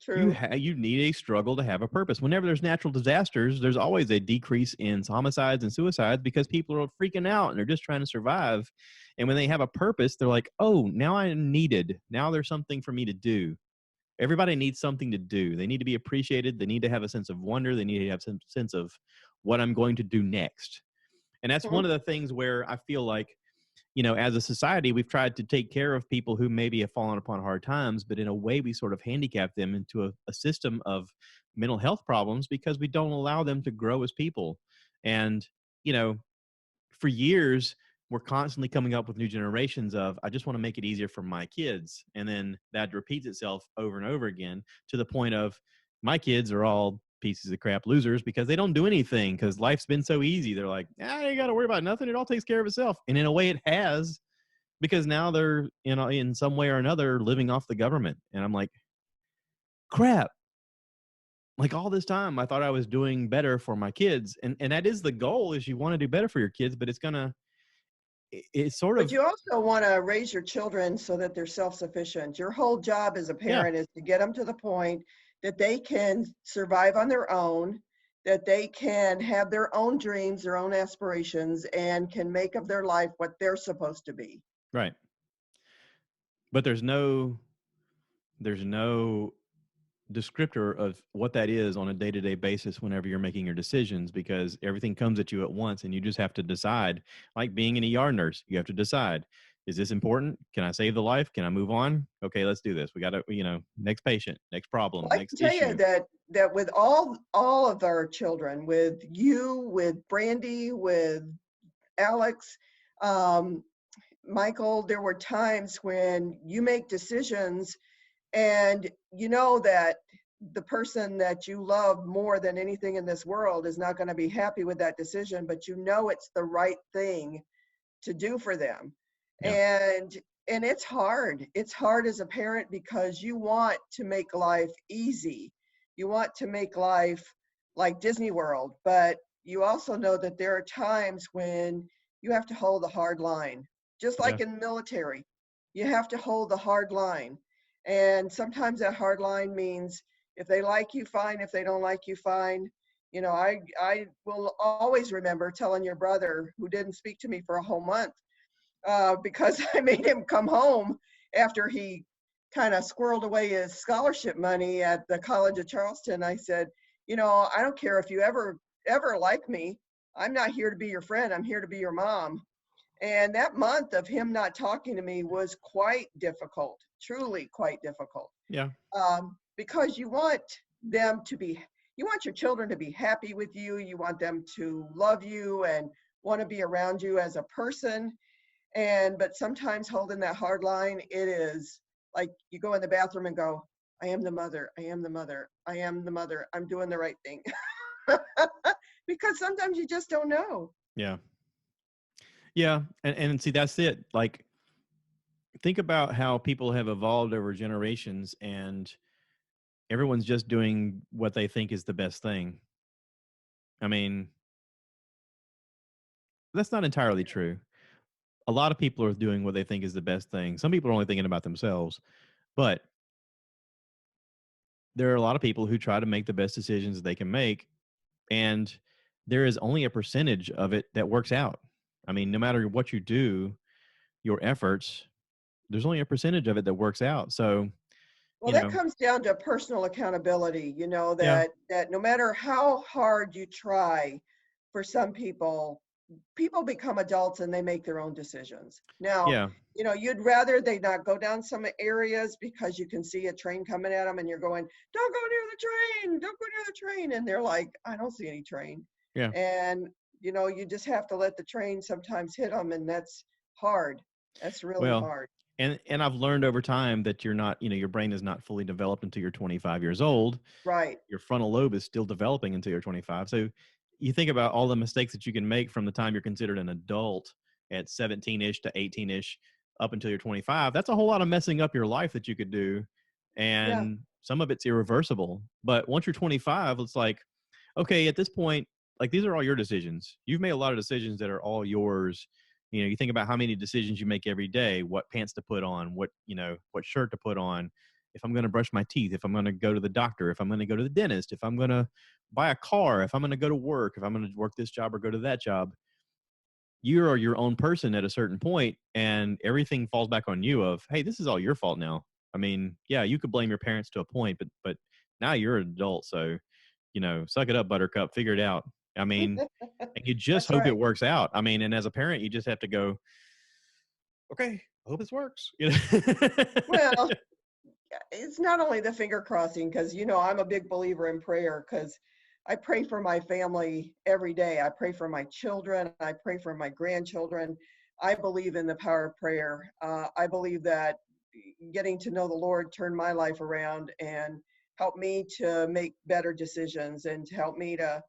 A: True.
B: You need a struggle to have a purpose. Whenever there's natural disasters, there's always a decrease in homicides and suicides because people are freaking out and they're just trying to survive. And when they have a purpose, they're like, oh, now I'm needed. Now there's something for me to do. Everybody needs something to do. They need to be appreciated. They need to have a sense of wonder. They need to have some sense of what I'm going to do next. And that's one of the things where I feel like, as a society, we've tried to take care of people who maybe have fallen upon hard times, but in a way, we sort of handicap them into a system of mental health problems because we don't allow them to grow as people. And, you know, for years, we're constantly coming up with new generations of, I just want to make it easier for my kids. And then that repeats itself over and over again to the point of my kids are all pieces of crap losers because they don't do anything because life's been so easy. They're like, you got to worry about nothing. It all takes care of itself. And in a way it has, because now they're, in some way or another living off the government. And I'm like, crap. Like all this time, I thought I was doing better for my kids. And that is the goal, is you want to do better for your kids, but it's sort
A: But
B: of,
A: you also want to raise your children so that they're self-sufficient. Your whole job as a
B: yeah,
A: parent is to get them to the point that they can survive on their own, that they can have their own dreams, their own aspirations, and can make of their life what they're supposed to be.
B: right. But there's no descriptor of what that is on a day-to-day basis whenever you're making your decisions, because everything comes at you at once and you just have to decide. Like being an ER nurse, you have to decide, is this important? Can I save the life? Can I move on? Okay, let's do this. We got to, next patient, next problem,
A: Well, I
B: next
A: can tell you
B: issue.
A: that with all of our children, with you, with Brandi, with Alex, um, Michael, there were times when you make decisions and you know that the person that you love more than anything in this world is not going to be happy with that decision, but you know it's the right thing to do for them.
B: Yeah,
A: And it's hard. It's hard as a parent because you want to make life easy. You want to make life like Disney World, but you also know that there are times when you have to hold the hard line. Just
B: yeah,
A: like in the military, you have to hold the hard line. And sometimes that hard line means if they like you, fine. If they don't like you, fine. I will always remember telling your brother, who didn't speak to me for a whole month, because I made him come home after he kind of squirreled away his scholarship money at the College of Charleston. I said, I don't care if you ever like me. I'm not here to be your friend. I'm here to be your mom. And that month of him not talking to me was quite difficult, truly quite difficult,
B: yeah,
A: because you want your children to be happy with you. You want them to love you and want to be around you as a person. But sometimes holding that hard line, it is like you go in the bathroom and go, I am the mother, I am the mother, I am the mother, I'm doing the right thing. Because sometimes you just don't know.
B: yeah, yeah. And see, that's it. Like, think about how people have evolved over generations, and everyone's just doing what they think is the best thing. I mean, that's not entirely true. A lot of people are doing what they think is the best thing. Some people are only thinking about themselves, but there are a lot of people who try to make the best decisions they can make, and there is only a percentage of it that works out. I mean, no matter what you do, your efforts, there's only a percentage of it that works out. So,
A: Well,
B: you
A: that
B: know,
A: comes down to personal accountability,
B: yeah,
A: that no matter how hard you try, for some people, people become adults and they make their own decisions. Now,
B: yeah,
A: you'd rather they not go down some areas because you can see a train coming at them and you're going, don't go near the train, don't go near the train. And they're like, I don't see any train.
B: yeah.
A: And, you just have to let the train sometimes hit them. And that's hard. That's really
B: Well,
A: hard.
B: and I've learned over time that you're not, your brain is not fully developed until you're 25 years old.
A: Right.
B: Your frontal lobe is still developing until you're 25. So you think about all the mistakes that you can make from the time you're considered an adult at 17-ish to 18-ish up until you're 25. That's a whole lot of messing up your life that you could do.
A: Yeah.
B: And some of it's irreversible. But once you're 25, it's like, okay, at this point, like these are all your decisions. You've made a lot of decisions that are all yours. You think about how many decisions you make every day, what pants to put on, what shirt to put on, if I'm going to brush my teeth, if I'm going to go to the doctor, if I'm going to go to the dentist, if I'm going to buy a car, if I'm going to go to work, if I'm going to work this job or go to that job. You are your own person at a certain point, and everything falls back on you of, hey, this is all your fault now. I mean, yeah, you could blame your parents to a point, but now you're an adult, so suck it up, Buttercup, figure it out. I mean, and you just
A: That's
B: hope it
A: right.
B: works out. I mean, and as a parent, you just have to go, okay, I hope this works.
A: Well, it's not only the finger crossing, because I'm a big believer in prayer, because I pray for my family every day. I pray for my children. I pray for my grandchildren. I believe in the power of prayer. I believe that getting to know the Lord turned my life around and helped me to make better decisions, and to help me to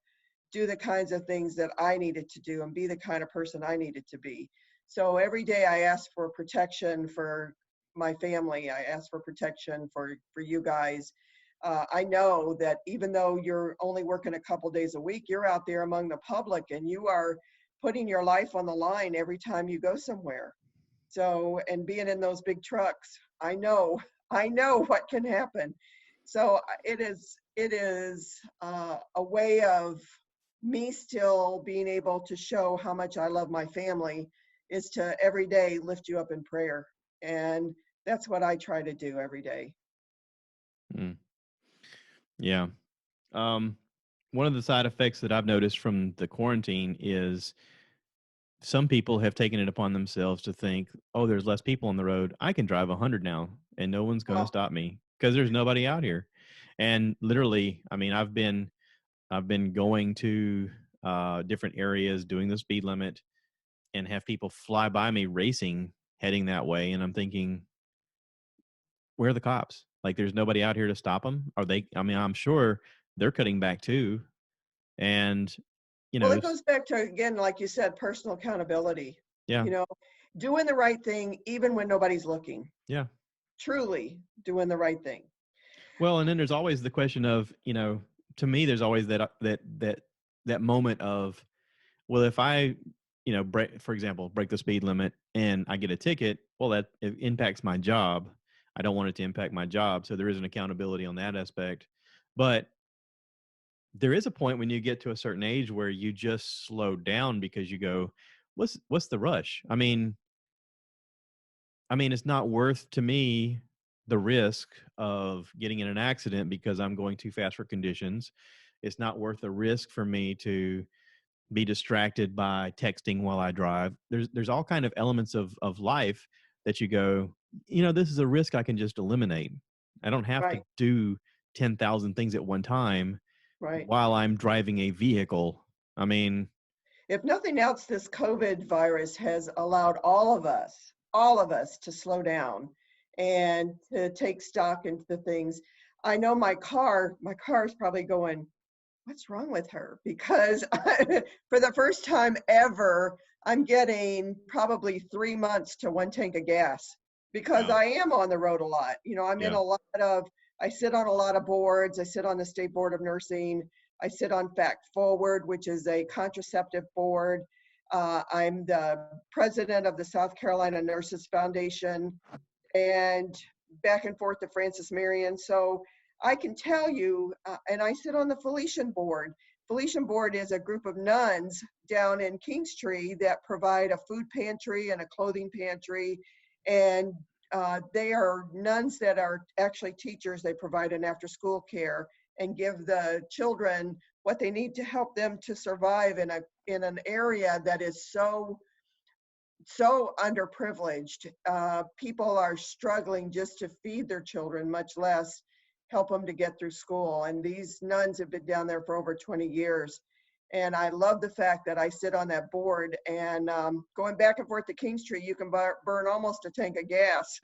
A: do the kinds of things that I needed to do and be the kind of person I needed to be. So every day I ask for protection for my family. I ask for protection for you guys. I know that even though you're only working a couple days a week, you're out there among the public, and you are putting your life on the line every time you go somewhere. So, and being in those big trucks, I know what can happen. So it is a way of me still being able to show how much I love my family, is to every day lift you up in prayer. And that's what I try to do every day.
B: Mm, yeah. Um, One of the side effects that I've noticed from the quarantine is some people have taken it upon themselves to think, oh, there's less people on the road. I can drive 100 now and no one's going to
A: Oh,
B: stop me because there's nobody out here. And literally, I mean, I've been going to different areas doing the speed limit and have people fly by me racing heading that way. And I'm thinking, where are the cops? Like, there's nobody out here to stop them. Are they? I mean, I'm sure they're cutting back too. And, you
A: well,
B: know,
A: it goes back to, again, like you said, personal accountability,
B: yeah,
A: you know, doing the right thing even when nobody's looking,
B: yeah.
A: truly doing the right thing.
B: Well, and then there's always the question of, to me, there's always that moment of, well, if I, break, for example, break the speed limit and I get a ticket, well, that it impacts my job. I don't want it to impact my job, so there is an accountability on that aspect. But there is a point when you get to a certain age where you just slow down because you go, what's the rush? I mean, it's not worth to me the risk of getting in an accident because I'm going too fast for conditions. It's not worth the risk for me to be distracted by texting while I drive. There's all kind of elements of life that you go, this is a risk I can just eliminate. I don't have to
A: Right,
B: do 10,000 things at one time
A: right.
B: while I'm driving a vehicle. I mean,
A: If nothing else, this COVID virus has allowed all of us to slow down and to take stock into the things. I know my car is probably going, what's wrong with her? Because for the first time ever, I'm getting probably 3 months to one tank of gas, because
B: wow,
A: I am on the road a lot.
B: yeah,
A: I sit on a lot of boards. I sit on the State Board of Nursing. I sit on Fact Forward, which is a contraceptive board. I'm the president of the South Carolina Nurses Foundation, and back and forth to Francis Marion. So I can tell you, and I sit on the Felician board. Felician board is a group of nuns down in Kingstree that provide a food pantry and a clothing pantry. And they are nuns that are actually teachers. They provide an after school care and give the children what they need to help them to survive in an area that is so underprivileged. People are struggling just to feed their children, much less help them to get through school. And these nuns have been down there for over 20 years. And I love the fact that I sit on that board, and going back and forth to Kingstree, you can burn almost a tank of gas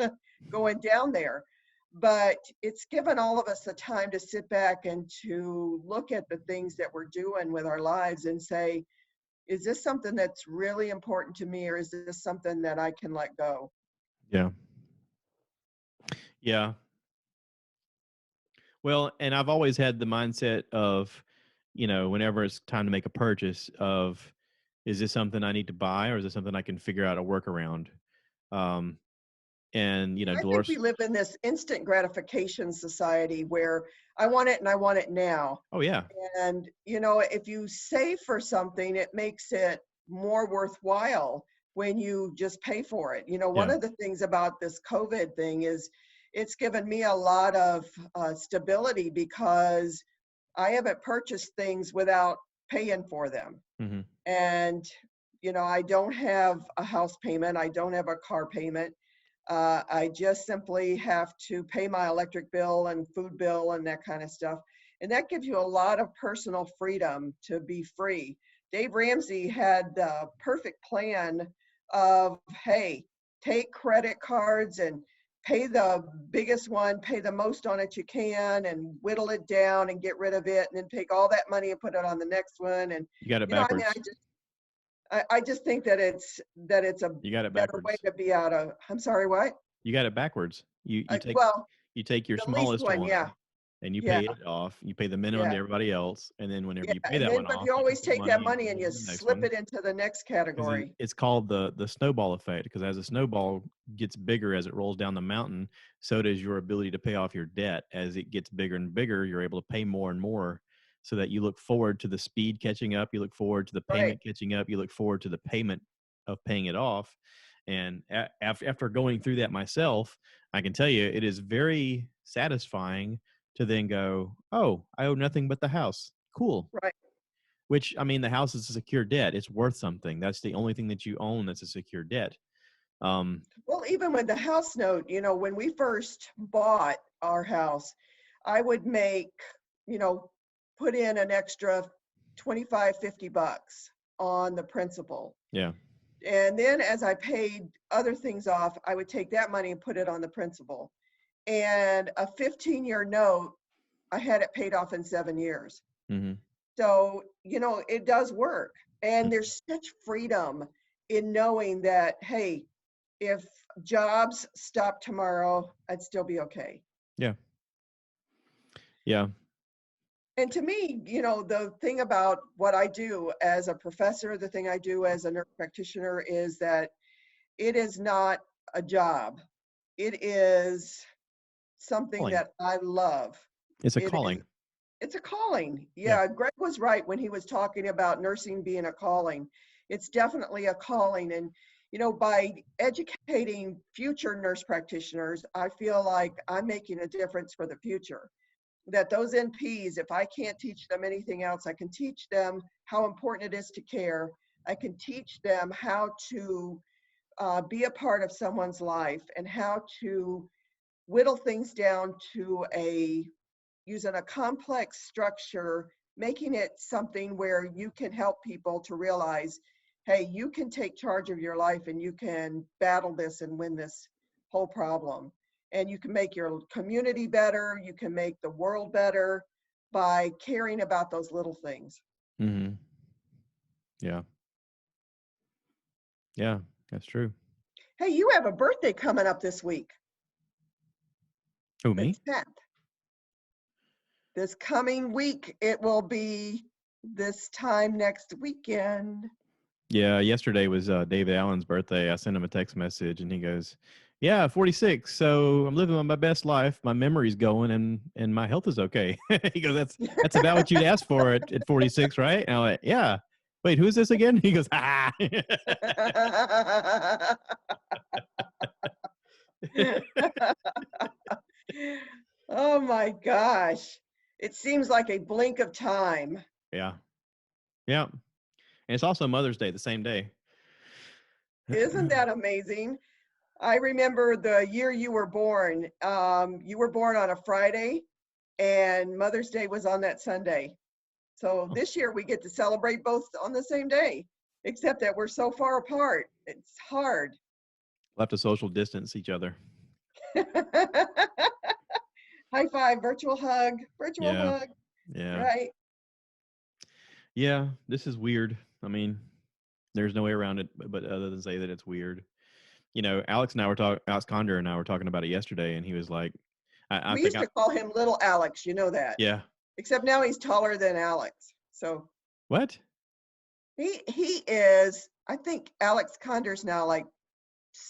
A: going down there. But it's given all of us the time to sit back and to look at the things that we're doing with our lives and say, is this something that's really important to me, or is this something that I can let go?
B: yeah, yeah. Well, and I've always had the mindset of, whenever it's time to make a purchase of, is this something I need to buy or is this something I can figure out a workaround? Um, and,
A: I think we
B: Dolores,
A: live in this instant gratification society where I want it and I want it now.
B: oh yeah,
A: And, if you save for something, it makes it more worthwhile when you just pay for it. One
B: yeah,
A: of the things about this COVID thing is it's given me a lot of stability because I haven't purchased things without paying for them.
B: Mm-hmm.
A: And, I don't have a house payment. I don't have a car payment. I just simply have to pay my electric bill and food bill and that kind of stuff. And that gives you a lot of personal freedom to be free. Dave Ramsey had the perfect plan of, hey, take credit cards and pay the biggest one, pay the most on it you can, and whittle it down and get rid of it, and then take all that money and put it on the next one. And
B: You got it backwards.
A: I just think that it's a
B: You got it
A: better
B: backwards.
A: way to be out of. I'm sorry, what?
B: You got it backwards. You take
A: Well,
B: you take your
A: the least
B: smallest
A: one, yeah.
B: and you
A: Yeah.
B: pay it off. You pay the minimum to
A: Yeah.
B: everybody else, and then whenever
A: Yeah,
B: you pay
A: and
B: that
A: then,
B: one
A: but
B: off,
A: you always
B: put the
A: take that
B: and
A: money
B: put
A: and
B: it
A: you
B: in the next
A: slip
B: one.
A: it into the next
B: 'Cause
A: category.
B: it's called the snowball effect, because as a snowball gets bigger as it rolls down the mountain, so does your ability to pay off your debt. As it gets bigger and bigger, you're able to pay more and more, so that you look forward to the speed catching up, you look forward to the
A: Right.
B: payment catching up, you look forward to the payment of paying it off. And after going through that myself, I can tell you it is very satisfying to then go, oh, I owe nothing but the house. Cool.
A: Right.
B: Which, I mean, the house is a secure debt. It's worth something. That's the only thing that you own that's a secure debt.
A: Well, even with the house note, when we first bought our house, I would make, put in an extra 25, $50 on the principal.
B: Yeah.
A: And then as I paid other things off, I would take that money and put it on the principal. And a 15-year note, I had it paid off in 7 years.
B: Mm-hmm.
A: So, it does work. And there's such freedom in knowing that, hey, if jobs stop tomorrow, I'd still be okay.
B: Yeah. Yeah.
A: And to me, the thing about what I do as a professor, the thing I do as a nurse practitioner is that it is not a job. It is something
B: Calling.
A: that I love.
B: It's a calling.
A: It's a calling.
B: Yeah.
A: Yeah, Greg was right when he was talking about nursing being a calling. It's definitely a calling. And, by educating future nurse practitioners, I feel like I'm making a difference for the future. That those NPs, if I can't teach them anything else, I can teach them how important it is to care. I can teach them how to be a part of someone's life and how to whittle things down to using a complex structure, making it something where you can help people to realize, hey, you can take charge of your life and you can battle this and win this whole problem. And you can make your community better. You can make the world better by caring about those little things.
B: Mm-hmm. Yeah. Yeah, that's true.
A: Hey, you have a birthday coming up this week.
B: Who, me?
A: The 10th. This coming week, it will be this time next weekend.
B: Yeah, yesterday was David Allen's birthday. I sent him a text message and he goes, yeah, 46. So I'm living my best life. My memory's going and my health is okay. He goes, that's about what you'd ask for at 46, right? And I went, yeah. Wait, who's this again? He goes, ah.
A: Oh my gosh. It seems like a blink of time.
B: Yeah. Yeah. And it's also Mother's Day the same day.
A: Isn't that amazing? I remember the year you were born. You were born on a Friday and Mother's Day was on that Sunday. So this year we get to celebrate both on the same day, except that we're so far apart. It's hard.
B: We'll have to social distance each other.
A: High five, virtual hug, hug.
B: Yeah.
A: Right.
B: Yeah, this is weird. I mean, there's no way around it, but other than say that it's weird. Alex Condor and I were talking about it yesterday, and he was like,
A: we used to call him Little Alex, you know that.
B: Yeah. Except
A: now he's taller than Alex. So
B: what?
A: He is, I think Alex Condor's now like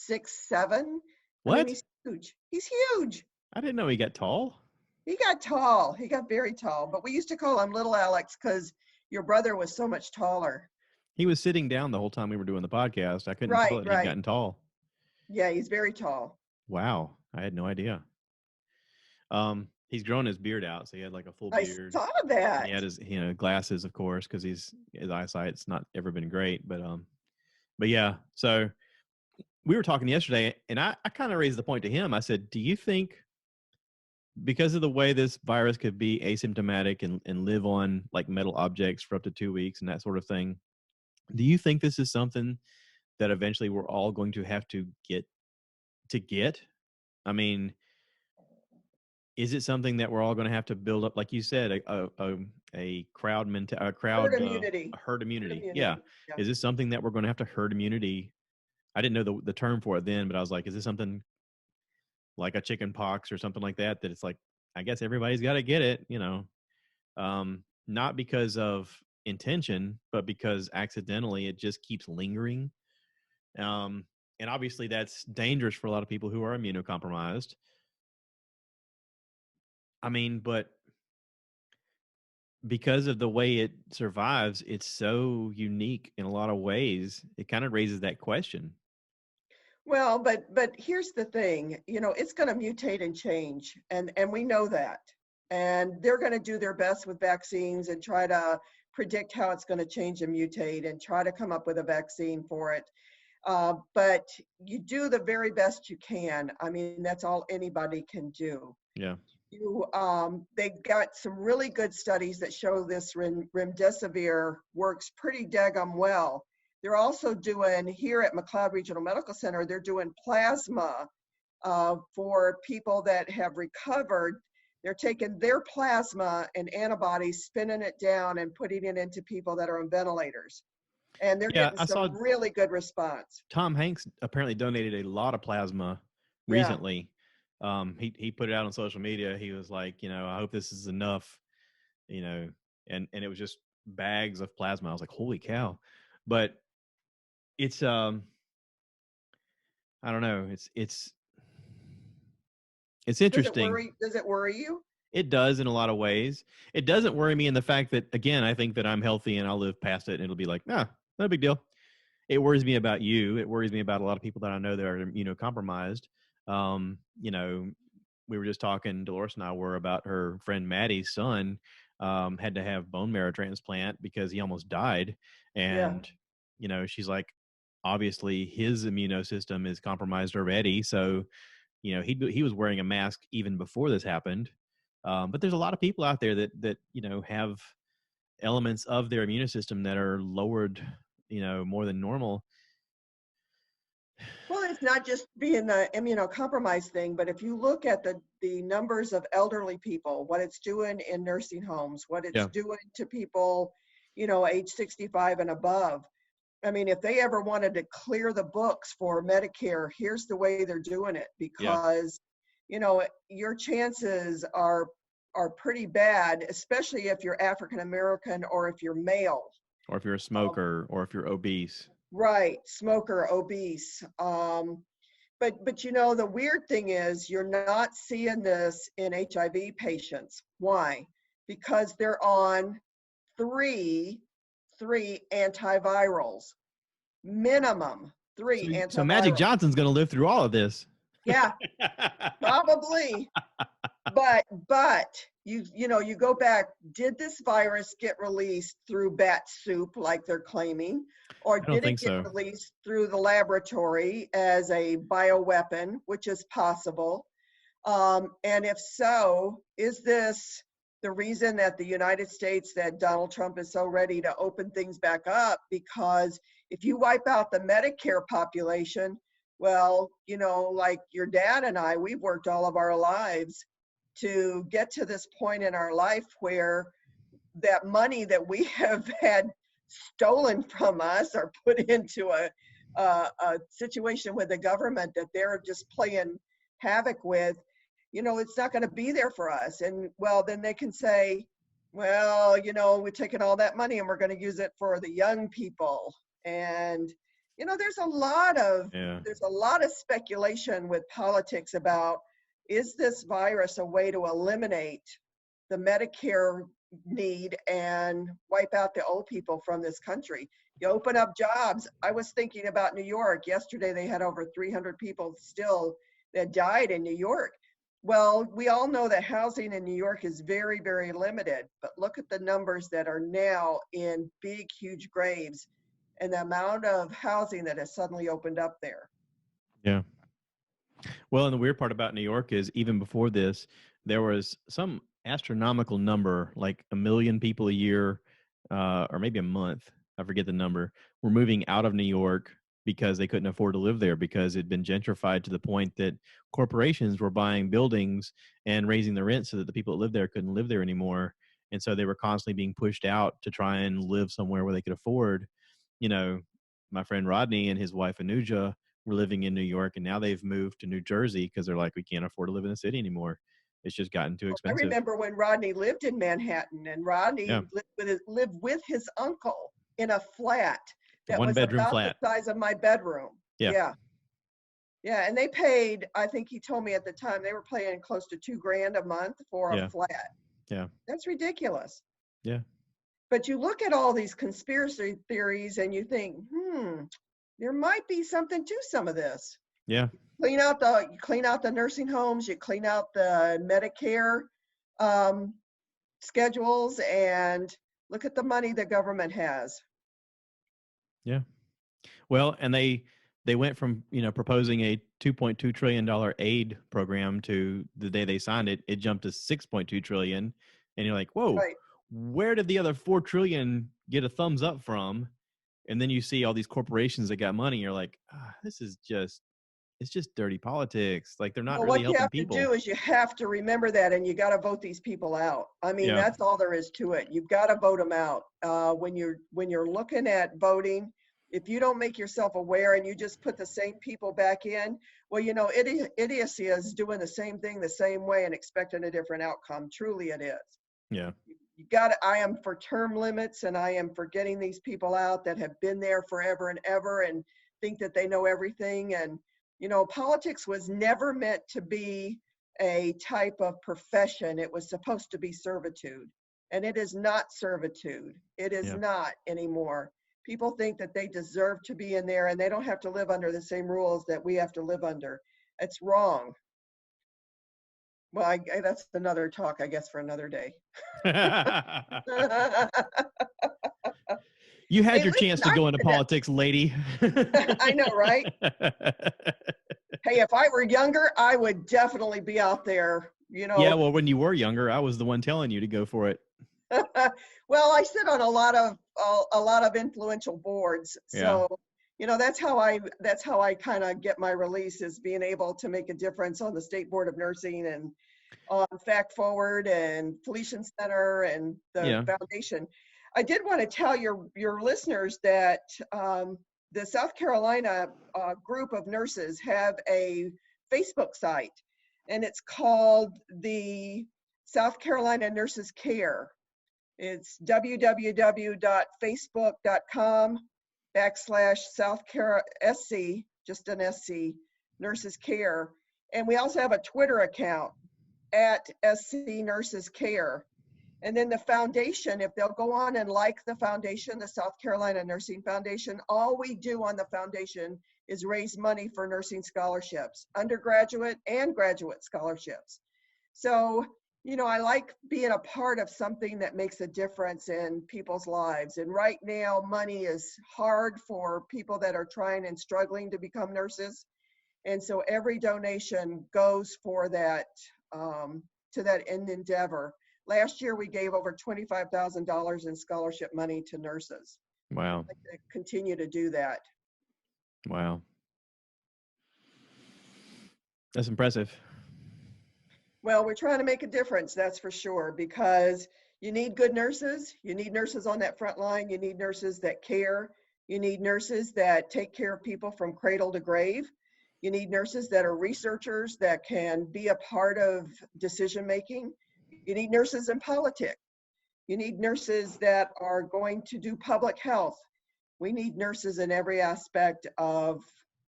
A: 6'7".
B: What?
A: I mean, he's huge. He's huge.
B: I didn't know he got tall.
A: He got tall. He got very tall. But we used to call him Little Alex because your brother was so much taller.
B: He was sitting down the whole time we were doing the podcast. I couldn't tell that he'd gotten tall.
A: Yeah, he's very tall.
B: Wow. I had no idea. He's grown his beard out, so he had like a full
A: I
B: beard,
A: saw
B: and he
A: that.
B: had his glasses, of course, because his eyesight's not ever been great. But yeah. So we were talking yesterday, and I kind of raised the point to him. I said, "Do you think because of the way this virus could be asymptomatic and live on like metal objects for up to 2 weeks and that sort of thing, do you think this is something that eventually we're all going to have to get? I mean, is it something that we're all going to have to build up, like you said, a
A: Herd immunity.
B: a herd
A: Herd
B: immunity? Yeah.
A: immunity. Yeah.
B: Is this something that we're going to have to herd immunity? I didn't know the term for it then, but I was like, is this something like a chicken pox or something like that? That it's like, I guess everybody's got to get it, not because of intention, but because accidentally it just keeps lingering. And obviously that's dangerous for a lot of people who are immunocompromised. I mean, but because of the way it survives, it's so unique in a lot of ways. It kind of raises that question.
A: Well, but here's the thing, it's going to mutate and change, and we know that. And they're going to do their best with vaccines and try to predict how it's going to change and mutate and try to come up with a vaccine for it. But you do the very best you can. I mean, that's all anybody can do.
B: Yeah.
A: They've got some really good studies that show this remdesivir works pretty daggum well. They're also doing, here at McLeod Regional Medical Center, they're doing plasma for people that have recovered. They're taking their plasma and antibodies, spinning it down and putting it into people that are on ventilators. And they're
B: Yeah,
A: getting
B: I saw
A: some really good response.
B: Tom Hanks apparently donated a lot of plasma
A: Yeah.
B: recently. He put it out on social media. He was like, I hope this is enough, and it was just bags of plasma. I was like, holy cow. But it's I don't know. It's interesting.
A: Does it worry you?
B: It does in a lot of ways. It doesn't worry me in the fact that, again, I think that I'm healthy and I'll live past it and it'll be like, nah, no big deal. It worries me about you. It worries me about a lot of people that I know that are immunocompromised. We were just talking, Dolores and I were, about her friend Maddie's son had to have bone marrow transplant because he almost died. And, she's like, obviously his immune system is compromised already. So, he was wearing a mask even before this happened. But there's a lot of people out there that have elements of their immune system that are lowered, more than normal.
A: Well, it's not just being the immunocompromised thing, but if you look at the numbers of elderly people, what it's doing in nursing homes, what it's doing to people, age 65 and above. I mean, if they ever wanted to clear the books for Medicare, here's the way they're doing it, because, your chances are pretty bad, especially if you're African American or if you're male.
B: Or if you're a smoker, or if you're obese.
A: Right, smoker, obese. But the weird thing is you're not seeing this in HIV patients. Why? Because they're on three antivirals, minimum three antivirals.
B: So Magic Johnson's going to live through all of this.
A: Yeah, probably. But you go back, did this virus get released through bat soup like they're claiming, or did it get released through the laboratory as a bioweapon, which is possible? And if so, is this the reason that the United States, that Donald Trump is so ready to open things back up? Because if you wipe out the Medicare population, well, like your dad and I, we've worked all of our lives to get to this point in our life where that money that we have had stolen from us or put into a situation with the government that they're just playing havoc with, it's not going to be there for us. And well, then they can say, well, we're taking all that money and we're going to use it for the young people. And there's a lot of speculation with politics about, is this virus a way to eliminate the Medicare need and wipe out the old people from this country? You open up jobs. I was thinking about New York. Yesterday, they had over 300 people still that died in New York. Well, we all know that housing in New York is very, very limited, but look at the numbers that are now in big, huge graves and the amount of housing that has suddenly opened up there.
B: Yeah. Well, and the weird part about New York is even before this, there was some astronomical number, like 1 million people a year, or maybe a month. I forget the number. Were moving out of New York because they couldn't afford to live there because it'd been gentrified to the point that corporations were buying buildings and raising the rent so that the people that lived there couldn't live there anymore. And so they were constantly being pushed out to try and live somewhere where they could afford. You know, my friend Rodney and his wife Anuja were living in New York, and now they've moved to New Jersey because they're like, we can't afford to live in the city anymore. It's just gotten too
A: I
B: expensive.
A: remember when Rodney lived in Manhattan, and Rodney
B: Yeah.
A: lived with his uncle in a flat that was
B: One-bedroom
A: about
B: flat.
A: the size of my bedroom.
B: Yeah.
A: Yeah. Yeah, and they paid, I think he told me at the time, they were paying close to $2,000 a month for
B: Yeah.
A: a flat.
B: Yeah.
A: That's ridiculous.
B: Yeah.
A: But you look at all these conspiracy theories and you think, there might be something to some of this.
B: Yeah.
A: You clean out the nursing homes, you clean out the Medicare schedules, and look at the money the government has.
B: Yeah. Well, and they went from, proposing a $2.2 trillion aid program to the day they signed it, it jumped to $6.2 trillion. And you're like, whoa,
A: Right.
B: where did the other $4 trillion get a thumbs up from? And then you see all these corporations that got money. You're like, this is just, it's just dirty politics. Like they're not
A: Well,
B: really
A: what you
B: helping
A: have
B: people.
A: to do is you have to remember that, and you got to vote these people out. I mean,
B: Yeah.
A: that's all there is to it. You've got to vote them out. When you're looking at voting, if you don't make yourself aware and you just put the same people back in, well, idiocy is doing the same thing the same way and expecting a different outcome. Truly, it is.
B: Yeah.
A: I am for term limits, and I am for getting these people out that have been there forever and ever and think that they know everything. And politics was never meant to be a type of profession. It was supposed to be servitude, and it is not servitude. It is not anymore. People think that they deserve to be in there and they don't have to live under the same rules that we have to live under. It's wrong. Well, that's another talk, I guess, for another day.
B: You had
A: Hey,
B: your chance to go into politics, lady.
A: I know, right? Hey, if I were younger, I would definitely be out there,
B: Yeah, well, when you were younger, I was the one telling you to go for it.
A: Well, I sit on a lot of influential boards. So, that's how I kind of get my release, is being able to make a difference on the State Board of Nursing and on Fact Forward and Felician Center and the foundation. I did want to tell your listeners that the South Carolina group of nurses have a Facebook site, and it's called the South Carolina Nurses Care. It's www.facebook.com/South Carolina SC, just an SC, Nurses Care. And we also have a Twitter account at SC Nurses Care. And then the foundation, if they'll go on and like the foundation, the South Carolina Nursing Foundation, all we do on the foundation is raise money for nursing scholarships, undergraduate and graduate scholarships. So, I like being a part of something that makes a difference in people's lives. And right now, money is hard for people that are trying and struggling to become nurses. And so every donation goes for that, to that end endeavor. Last year, we gave over $25,000 in scholarship money to nurses.
B: Wow.
A: I'd like to continue to do that.
B: Wow. That's impressive.
A: Well, we're trying to make a difference, that's for sure, because you need good nurses. You need nurses on that front line. You need nurses that care. You need nurses that take care of people from cradle to grave. You need nurses that are researchers that can be a part of decision making. You need nurses in politics. You need nurses that are going to do public health. We need nurses in every aspect of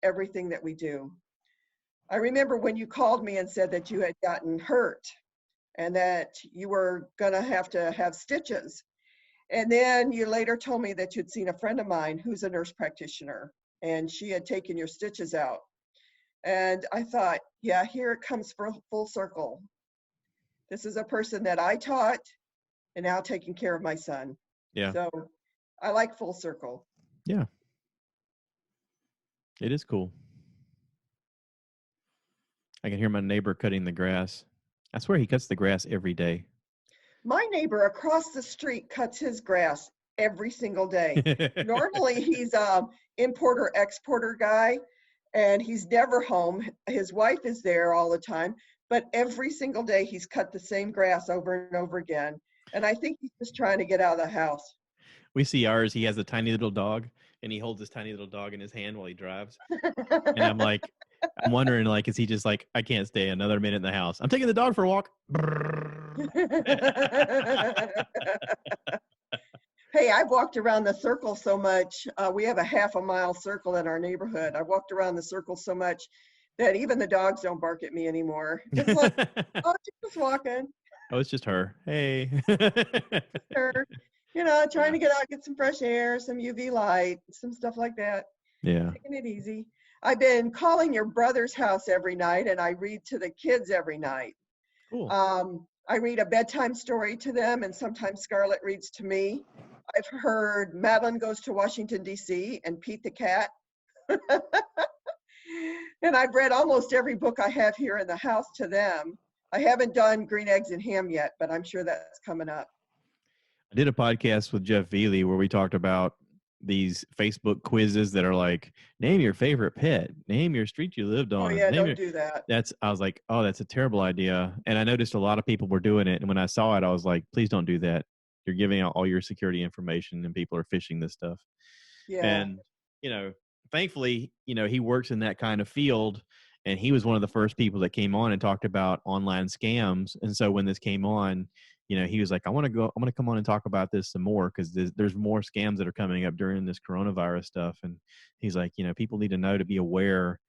A: everything that we do. I remember when you called me and said that you had gotten hurt and that you were going to have stitches. And then you later told me that you'd seen a friend of mine who's a nurse practitioner, and she had taken your stitches out. And I thought, yeah, here it comes full circle. This is a person that I taught and now taking care of my son.
B: Yeah.
A: So I like full circle.
B: Yeah. It is cool. I can hear my neighbor cutting the grass. I swear he cuts the grass every day.
A: My neighbor across the street cuts his grass every single day. Normally he's a importer exporter guy and he's never home. His wife is there all the time, but every single day he's cut the same grass over and over again. And I think he's just trying to get out of the house.
B: We see ours. He has a tiny little dog, and he holds this tiny little dog in his hand while he drives. And I'm like, I'm wondering, like, is he just like, I can't stay another minute in the house. I'm taking the dog for a walk.
A: Hey, I've walked around the circle so much. We have a half a mile circle in our neighborhood. I walked around the circle so much that even the dogs don't bark at me anymore. It's like, oh, she's just walking.
B: Oh, it's just her. Hey.
A: Her, you know, trying to get out, get some fresh air, some UV light, some stuff like that.
B: Yeah.
A: Taking it easy. I've been calling your brother's house every night, and I read to the kids every night.
B: Cool.
A: I read a bedtime story to them, and sometimes Scarlett reads to me. I've heard Madeline Goes to Washington, D.C., and Pete the Cat. And I've read almost every book I have here in the house to them. I haven't done Green Eggs and Ham yet, but I'm sure that's coming up.
B: I did a podcast with Jeff Veely where we talked about these Facebook quizzes that are like, name your favorite pet, name your street you lived on.
A: Oh yeah,
B: name
A: don't do that.
B: I was like, oh, that's a terrible idea. And I noticed a lot of people were doing it. And when I saw it, I was like, please don't do that. You're giving out all your security information and people are phishing this stuff.
A: Yeah.
B: And, you know, thankfully, you know, he works in that kind of field. And he was one of the first people that came on and talked about online scams. And so when this came on, you know, he was like, I'm going to come on and talk about this some more because there's more scams that are coming up during this coronavirus stuff. And he's like, you know, people need to know to be aware.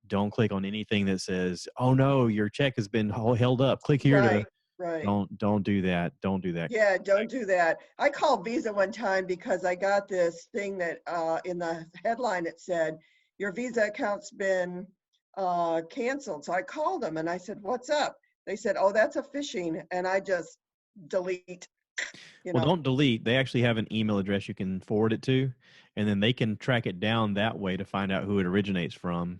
B: Don't click on anything that says, oh no, your check has been held up. Click here to,
A: right.
B: Don't do that. Don't do that.
A: Yeah, don't do that. I called Visa one time because I got this thing that in the headline it said, your Visa account's been canceled. So I called them and I said, what's up? They said, oh, that's a phishing. And I just delete.
B: Well, don't delete. They actually have an email address you can forward it to, and then they can track it down that way to find out who it originates from.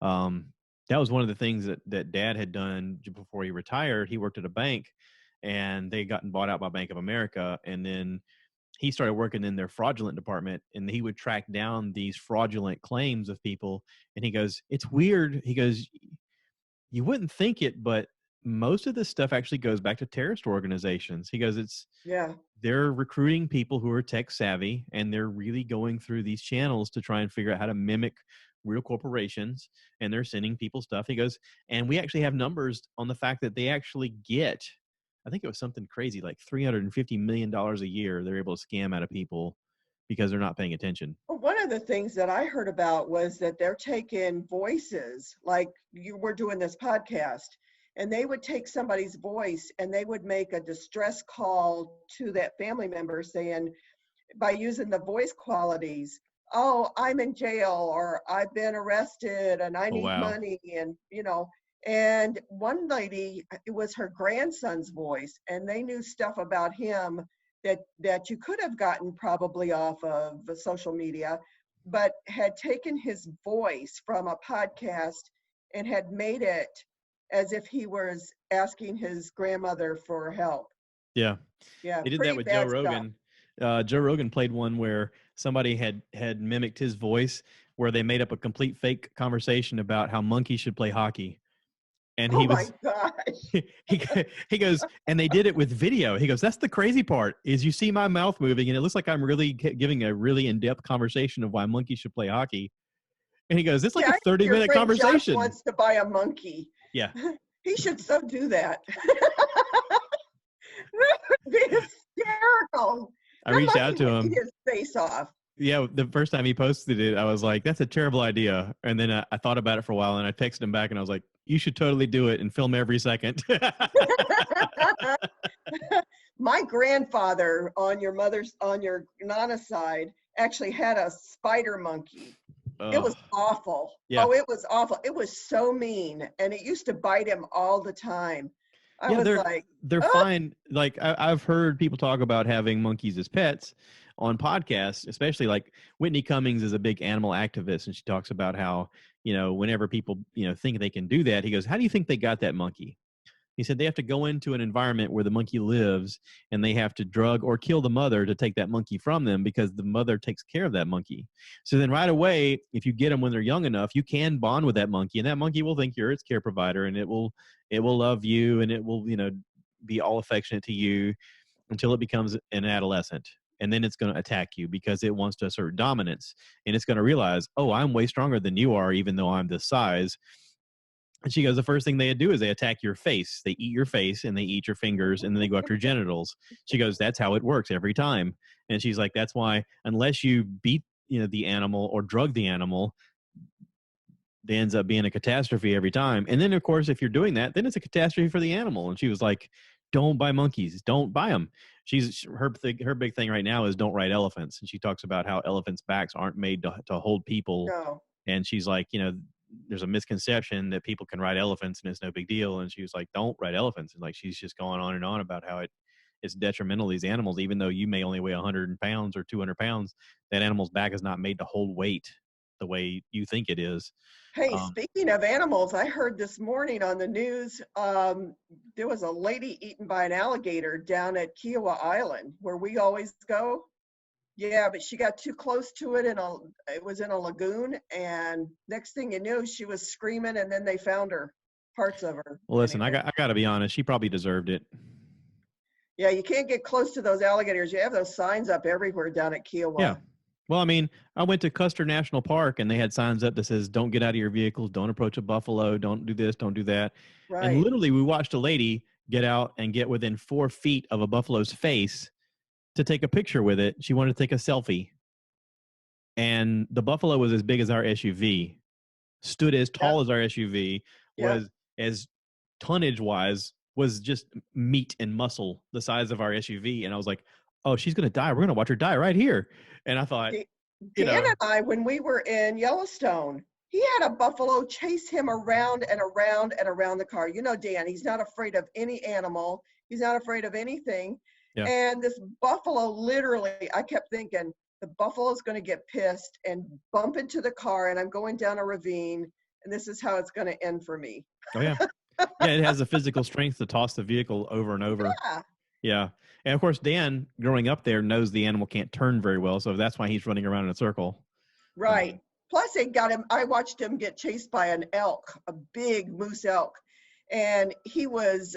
B: That was one of the things that Dad had done before he retired. He worked at a bank, and they gotten bought out by Bank of America, and then he started working in their fraudulent department, and he would track down these fraudulent claims of people. And he goes, it's weird. He goes, you wouldn't think it, but most of this stuff actually goes back to terrorist organizations. He goes, they're recruiting people who are tech savvy, and they're really going through these channels to try and figure out how to mimic real corporations, and they're sending people stuff. He goes, and we actually have numbers on the fact that they actually get, I think it was something crazy, like $350 million a year they're able to scam out of people because they're not paying attention.
A: Well, one of the things that I heard about was that they're taking voices, like you were doing this podcast, and they would take somebody's voice and they would make a distress call to that family member saying, by using the voice qualities, oh, I'm in jail, or I've been arrested and I need money. And, you know, and one lady, it was her grandson's voice, and they knew stuff about him that you could have gotten probably off of social media, but had taken his voice from a podcast and had made it as if he was asking his grandmother for help.
B: Yeah.
A: Yeah.
B: They did that with Joe Rogan. Joe Rogan played one where somebody had mimicked his voice, where they made up a complete fake conversation about how monkeys should play hockey. And he
A: my gosh.
B: he goes, and they did it with video. He goes, that's the crazy part, is you see my mouth moving and it looks like I'm really giving a really in-depth conversation of why monkeys should play hockey. And he goes, it's like a 30-minute conversation.
A: Josh wants to buy a monkey.
B: Yeah.
A: He should so do that. That would be hysterical.
B: I reached out to him.
A: His face off.
B: Yeah, the first time he posted it, I was like, that's a terrible idea. And then I thought about it for a while, and I texted him back, and I was like, you should totally do it and film every second.
A: My grandfather on your Nana's side actually had a spider monkey. It was awful.
B: Yeah.
A: Oh, it was awful. It was so mean, and it used to bite him all the time. I
B: Yeah,
A: was like,
B: they're
A: oh,
B: fine. Like I've heard people talk about having monkeys as pets on podcasts, especially like Whitney Cummings is a big animal activist, and she talks about how, whenever people, think they can do that, he goes, "How do you think they got that monkey?" He said they have to go into an environment where the monkey lives, and they have to drug or kill the mother to take that monkey from them because the mother takes care of that monkey. So then right away, if you get them when they're young enough, you can bond with that monkey, and that monkey will think you're its care provider, and it will love you, and it will, be all affectionate to you until it becomes an adolescent. And then it's going to attack you because it wants to assert dominance, and it's going to realize, oh, I'm way stronger than you are, even though I'm this size. And she goes, the first thing they do is they attack your face. They eat your face and they eat your fingers and then they go after your genitals. She goes, that's how it works every time. And she's like, that's why unless you beat, the animal or drug the animal, it ends up being a catastrophe every time. And then of course, if you're doing that, then it's a catastrophe for the animal. And she was like, don't buy monkeys. Don't buy them. Her big thing right now is don't ride elephants. And she talks about how elephants' backs aren't made to hold people.
A: no.
B: And she's like, there's a misconception that people can ride elephants and it's no big deal. And she was like, don't ride elephants. And like, she's just going on and on about how it's detrimental to these animals, even though you may only weigh 100 pounds or 200 pounds, that animal's back is not made to hold weight the way you think it is.
A: Hey, speaking of animals, I heard this morning on the news, there was a lady eaten by an alligator down at Kiowa Island, where we always go. Yeah, but she got too close to it, and it was in a lagoon, and next thing you knew, she was screaming, and then they found her, parts of her.
B: Well, listen,
A: anyway.
B: I got to be honest. She probably deserved it.
A: Yeah, you can't get close to those alligators. You have those signs up everywhere down at Kiowa.
B: Yeah. Well, I mean, I went to Custer National Park and they had signs up that says, don't get out of your vehicles, don't approach a buffalo, don't do this, don't do that.
A: Right.
B: And literally we watched a lady get out and get within 4 feet of a buffalo's face to take a picture with it. She wanted to take a selfie. And the buffalo was as big as our SUV, stood as tall as our SUV, was as tonnage wise, was just meat and muscle the size of our SUV. And I was like, oh, she's going to die. We're going to watch her die right here. And I thought,
A: Dan and I, when we were in Yellowstone, he had a buffalo chase him around and around and around the car. Dan, he's not afraid of any animal. He's not afraid of anything. Yeah. And this buffalo, literally, I kept thinking, the buffalo's going to get pissed and bump into the car, and I'm going down a ravine, and this is how it's going to end for me.
B: Oh, yeah. Yeah, it has the physical strength to toss the vehicle over and over.
A: Yeah.
B: Yeah. And of course, Dan, growing up there, knows the animal can't turn very well, so that's why he's running around in a circle.
A: Right. Plus, they got him. I watched him get chased by an elk, a big moose elk, and he was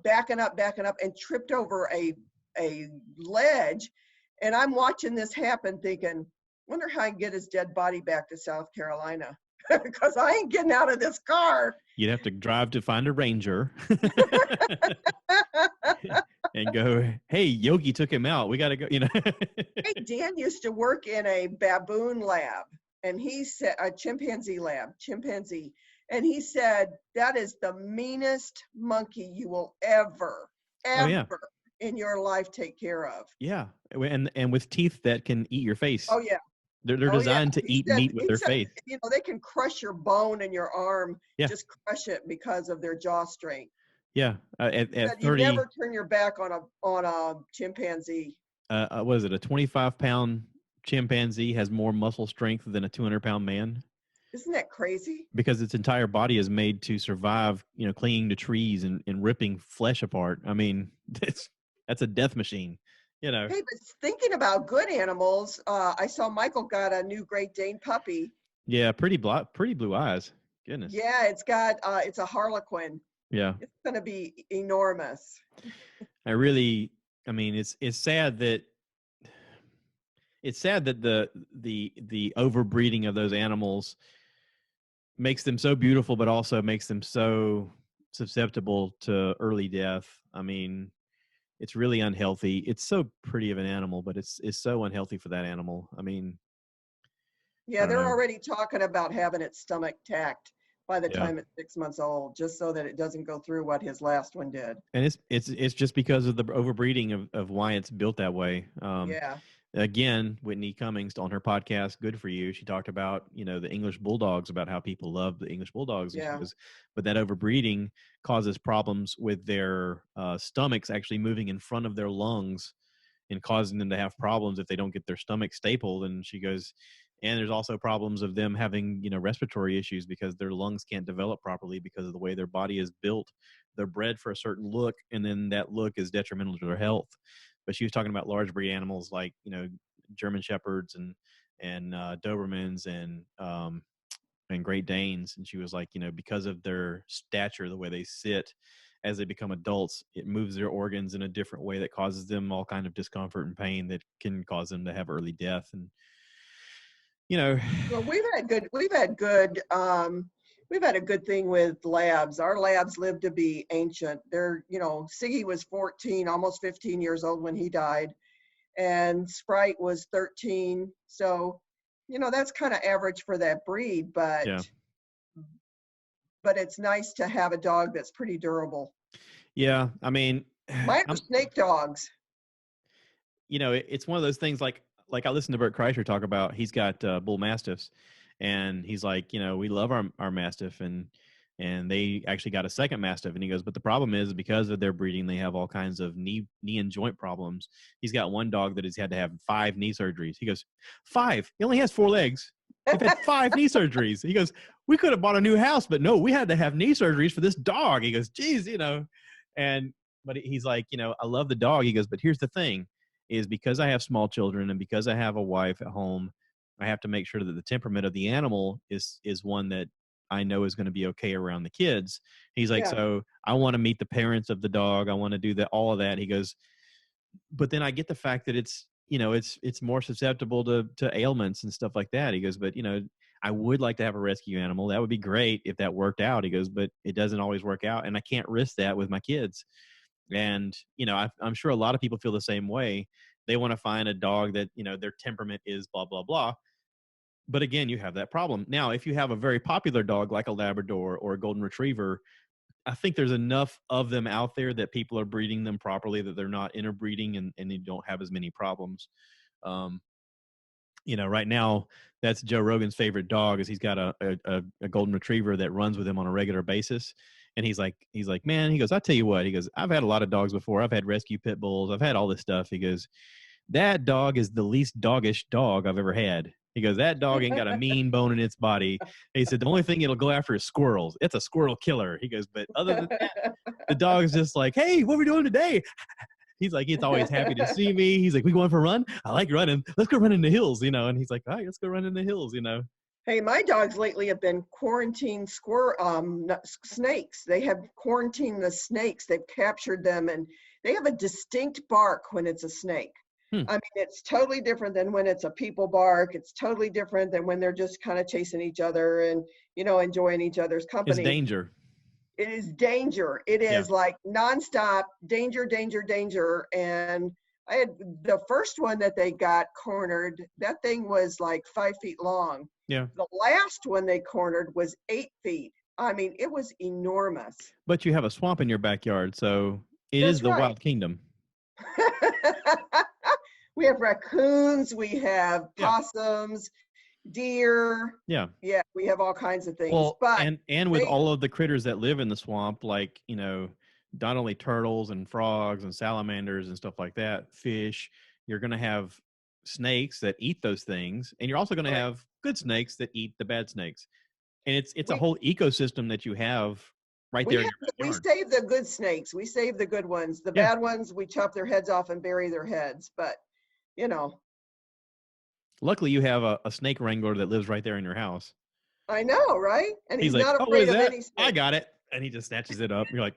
A: backing up, and tripped over a ledge. And I'm watching this happen, thinking, wonder how I can get his dead body back to South Carolina, because I ain't getting out of this car.
B: You'd have to drive to find a ranger and go, hey, Yogi took him out. We got to go,
A: Hey, Dan used to work in a baboon lab, and he said, a chimpanzee lab, and he said, that is the meanest monkey you will ever in your life take care of.
B: Yeah. And with teeth that can eat your face.
A: Oh, yeah.
B: They're designed to eat meat with their face.
A: They can crush your bone in your arm, just crush it because of their jaw strength.
B: Yeah. At 30,
A: you never turn your back on a chimpanzee.
B: What is it? A 25-pound chimpanzee has more muscle strength than a 200-pound man.
A: Isn't that crazy? Because
B: its entire body is made to survive, clinging to trees and ripping flesh apart. I mean, that's a death machine. Hey,
A: but thinking about good animals, I saw Michael got a new Great Dane puppy.
B: Yeah, pretty blue eyes. Goodness.
A: Yeah, it's a Harlequin.
B: Yeah,
A: it's going to be enormous.
B: I mean, it's sad that the overbreeding of those animals makes them so beautiful, but also makes them so susceptible to early death. I mean, it's really unhealthy. It's so pretty of an animal, but it's so unhealthy for that animal. I mean,
A: yeah, they're already talking about having its stomach tacked by the time it's 6 months old, just so that it doesn't go through what his last one did.
B: And it's just because of the overbreeding of why it's built that way. again, Whitney Cummings on her podcast, Good For You, she talked about, the English bulldogs, about how people love the English bulldogs. And she
A: Yeah.
B: goes, but that overbreeding causes problems with their stomachs actually moving in front of their lungs and causing them to have problems if they don't get their stomach stapled. And she goes, and there's also problems of them having, respiratory issues because their lungs can't develop properly because of the way their body is built. They're bred for a certain look, and then that look is detrimental to their health. But she was talking about large breed animals like, German Shepherds and Dobermans and Great Danes. And she was like, because of their stature, the way they sit as they become adults, it moves their organs in a different way that causes them all kind of discomfort and pain that can cause them to have early death. And,
A: Well, we've had a good thing with labs. Our labs live to be ancient. They're, Siggy was 14, almost 15 years old when he died, and Sprite was 13. So, that's kind of average for that breed, but
B: yeah.
A: It's nice to have a dog that's pretty durable.
B: Yeah, I mean,
A: mine are snake dogs.
B: It's one of those things like I listened to Bert Kreischer talk about, he's got bull mastiffs, and he's like, we love our mastiff, and they actually got a second mastiff, and he goes, but the problem is because of their breeding, they have all kinds of knee and joint problems. He's got one dog that has had to have 5 knee surgeries. He goes, 5? He only has 4 legs. They've had 5 knee surgeries. He goes, we could have bought a new house, but no, we had to have knee surgeries for this dog. He goes, geez, but he's like, I love the dog. He goes, but here's the thing, is because I have small children and because I have a wife at home, I have to make sure that the temperament of the animal is one that I know is going to be okay around the kids. He's like, so I want to meet the parents of the dog. I want to do that, all of that. He goes, but then I get the fact that it's more susceptible to ailments and stuff like that. He goes, but I would like to have a rescue animal. That would be great if that worked out. He goes, but it doesn't always work out, and I can't risk that with my kids. And, I'm sure a lot of people feel the same way. They want to find a dog that, their temperament is blah, blah, blah. But again, you have that problem. Now, if you have a very popular dog like a Labrador or a Golden Retriever, I think there's enough of them out there that people are breeding them properly, that they're not interbreeding, and they don't have as many problems. Right now, that's Joe Rogan's favorite dog, is he's got a Golden Retriever that runs with him on a regular basis. And he's like, man, he goes, I tell you what, he goes, I've had a lot of dogs before. I've had rescue pit bulls. I've had all this stuff. He goes, that dog is the least doggish dog I've ever had. He goes, that dog ain't got a mean bone in its body. He said, the only thing it'll go after is squirrels. It's a squirrel killer. He goes, but other than that, the dog's just like, hey, what are we doing today? He's like, he's always happy to see me. He's like, we going for a run? I like running. Let's go run in the hills, And he's like, all right, let's go run in the hills,
A: Hey, my dogs lately have been quarantined snakes. They have quarantined the snakes. They've captured them, and they have a distinct bark when it's a snake. I mean, it's totally different than when it's a people bark. It's totally different than when they're just kind of chasing each other and, enjoying each other's company.
B: It's danger.
A: It is danger. It is like nonstop danger, danger, danger. And I had the first one that they got cornered. That thing was like 5 feet long.
B: Yeah.
A: The last one they cornered was 8 feet. I mean, it was enormous.
B: But you have a swamp in your backyard, so That's is the right. Wild kingdom.
A: We have raccoons. We have possums. Deer.
B: Yeah.
A: We have all kinds of things.
B: Well, but and with all of the critters that live in the swamp, like, not only turtles and frogs and salamanders and stuff like that, fish, you're going to have snakes that eat those things, and you're also going to have good snakes that eat the bad snakes. And it's a whole ecosystem that you have right there.
A: We save the good snakes. We save the good ones. The bad ones, we chop their heads off and bury their heads. But,
B: Luckily, you have a snake wrangler that lives right there in your house.
A: I know, right? And he's
B: like,
A: not afraid of any snake.
B: I got it. And he just snatches it up. You're like,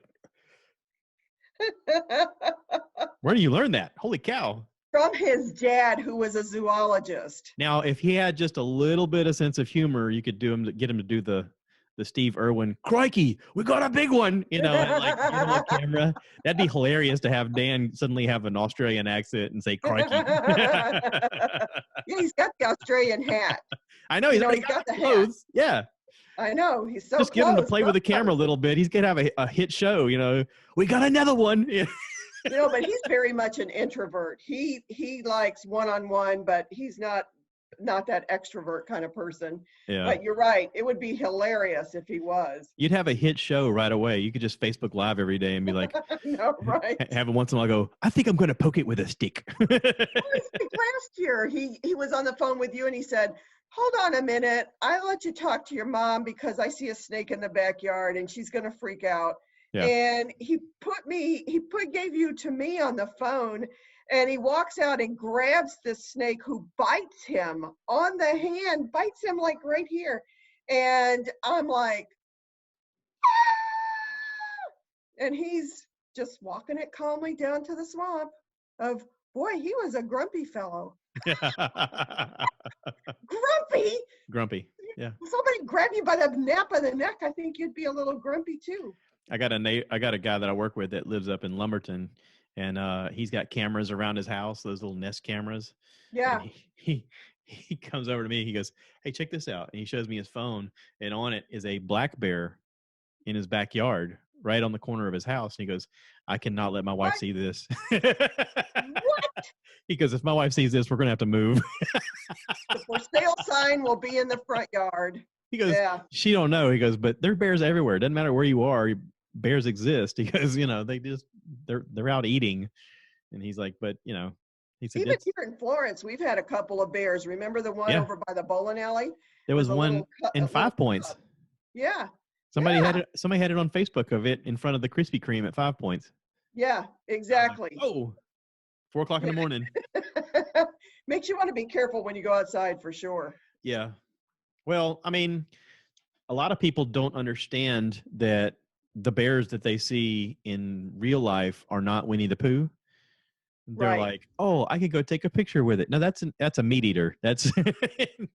B: where do you learn that? Holy cow.
A: From his dad, who was a zoologist.
B: Now, if he had just a little bit of sense of humor, you could get him to do the Steve Irwin, crikey, we got a big one, and like get him on camera. That'd be hilarious to have Dan suddenly have an Australian accent and say crikey.
A: Yeah, he's got the Australian hat.
B: I know, he's got the clothes. Hat. Yeah.
A: I know, he's so
B: just get him to play with the camera a little bit. He's gonna have a hit show, we got another one.
A: But he's very much an introvert. He likes one-on-one, but he's not that extrovert kind of person.
B: Yeah.
A: But you're right. It would be hilarious if he was.
B: You'd have a hit show right away. You could just Facebook Live every day and be like,
A: No, right.
B: have it once in a while go, I think I'm going to poke it with a stick.
A: Last year, he was on the phone with you and he said, hold on a minute. I'll let you talk to your mom because I see a snake in the backyard and she's going to freak out.
B: Yeah.
A: And he gave you to me on the phone, and he walks out and grabs the snake who bites him on the hand, bites him like right here. And I'm like, ah! And he's just walking it calmly down to the swamp of, boy, he was a grumpy fellow. Grumpy?
B: Yeah.
A: If somebody grabbed you by the nape of the neck, I think you'd be a little grumpy too.
B: I got a guy that I work with that lives up in Lumberton, and he's got cameras around his house, those little Nest cameras.
A: Yeah.
B: And he comes over to me. He goes, hey, check this out. And he shows me his phone, and on it is a black bear in his backyard, right on the corner of his house. And he goes, I cannot let my wife see this.
A: What?
B: He goes, if my wife sees this, we're going to have to move.
A: The for sale sign will be in the front yard.
B: He goes,
A: yeah.
B: She don't know. He goes, but there are bears everywhere. It doesn't matter where you are. Bears exist. He goes, they're out eating. And he's like, but he said,
A: even here in Florence, we've had a couple of bears. Remember the one over by the bowling alley?
B: There was one in 5 Points.
A: Yeah.
B: Somebody had it on Facebook of it in front of the Krispy Kreme at 5 Points.
A: Yeah, exactly.
B: Like, 4 o'clock in the morning.
A: Makes you want to be careful when you go outside for sure.
B: Yeah. Well, I mean, a lot of people don't understand that the bears that they see in real life are not Winnie the Pooh. They're like, oh, I could go take a picture with it. No, that's a meat eater. That's everything.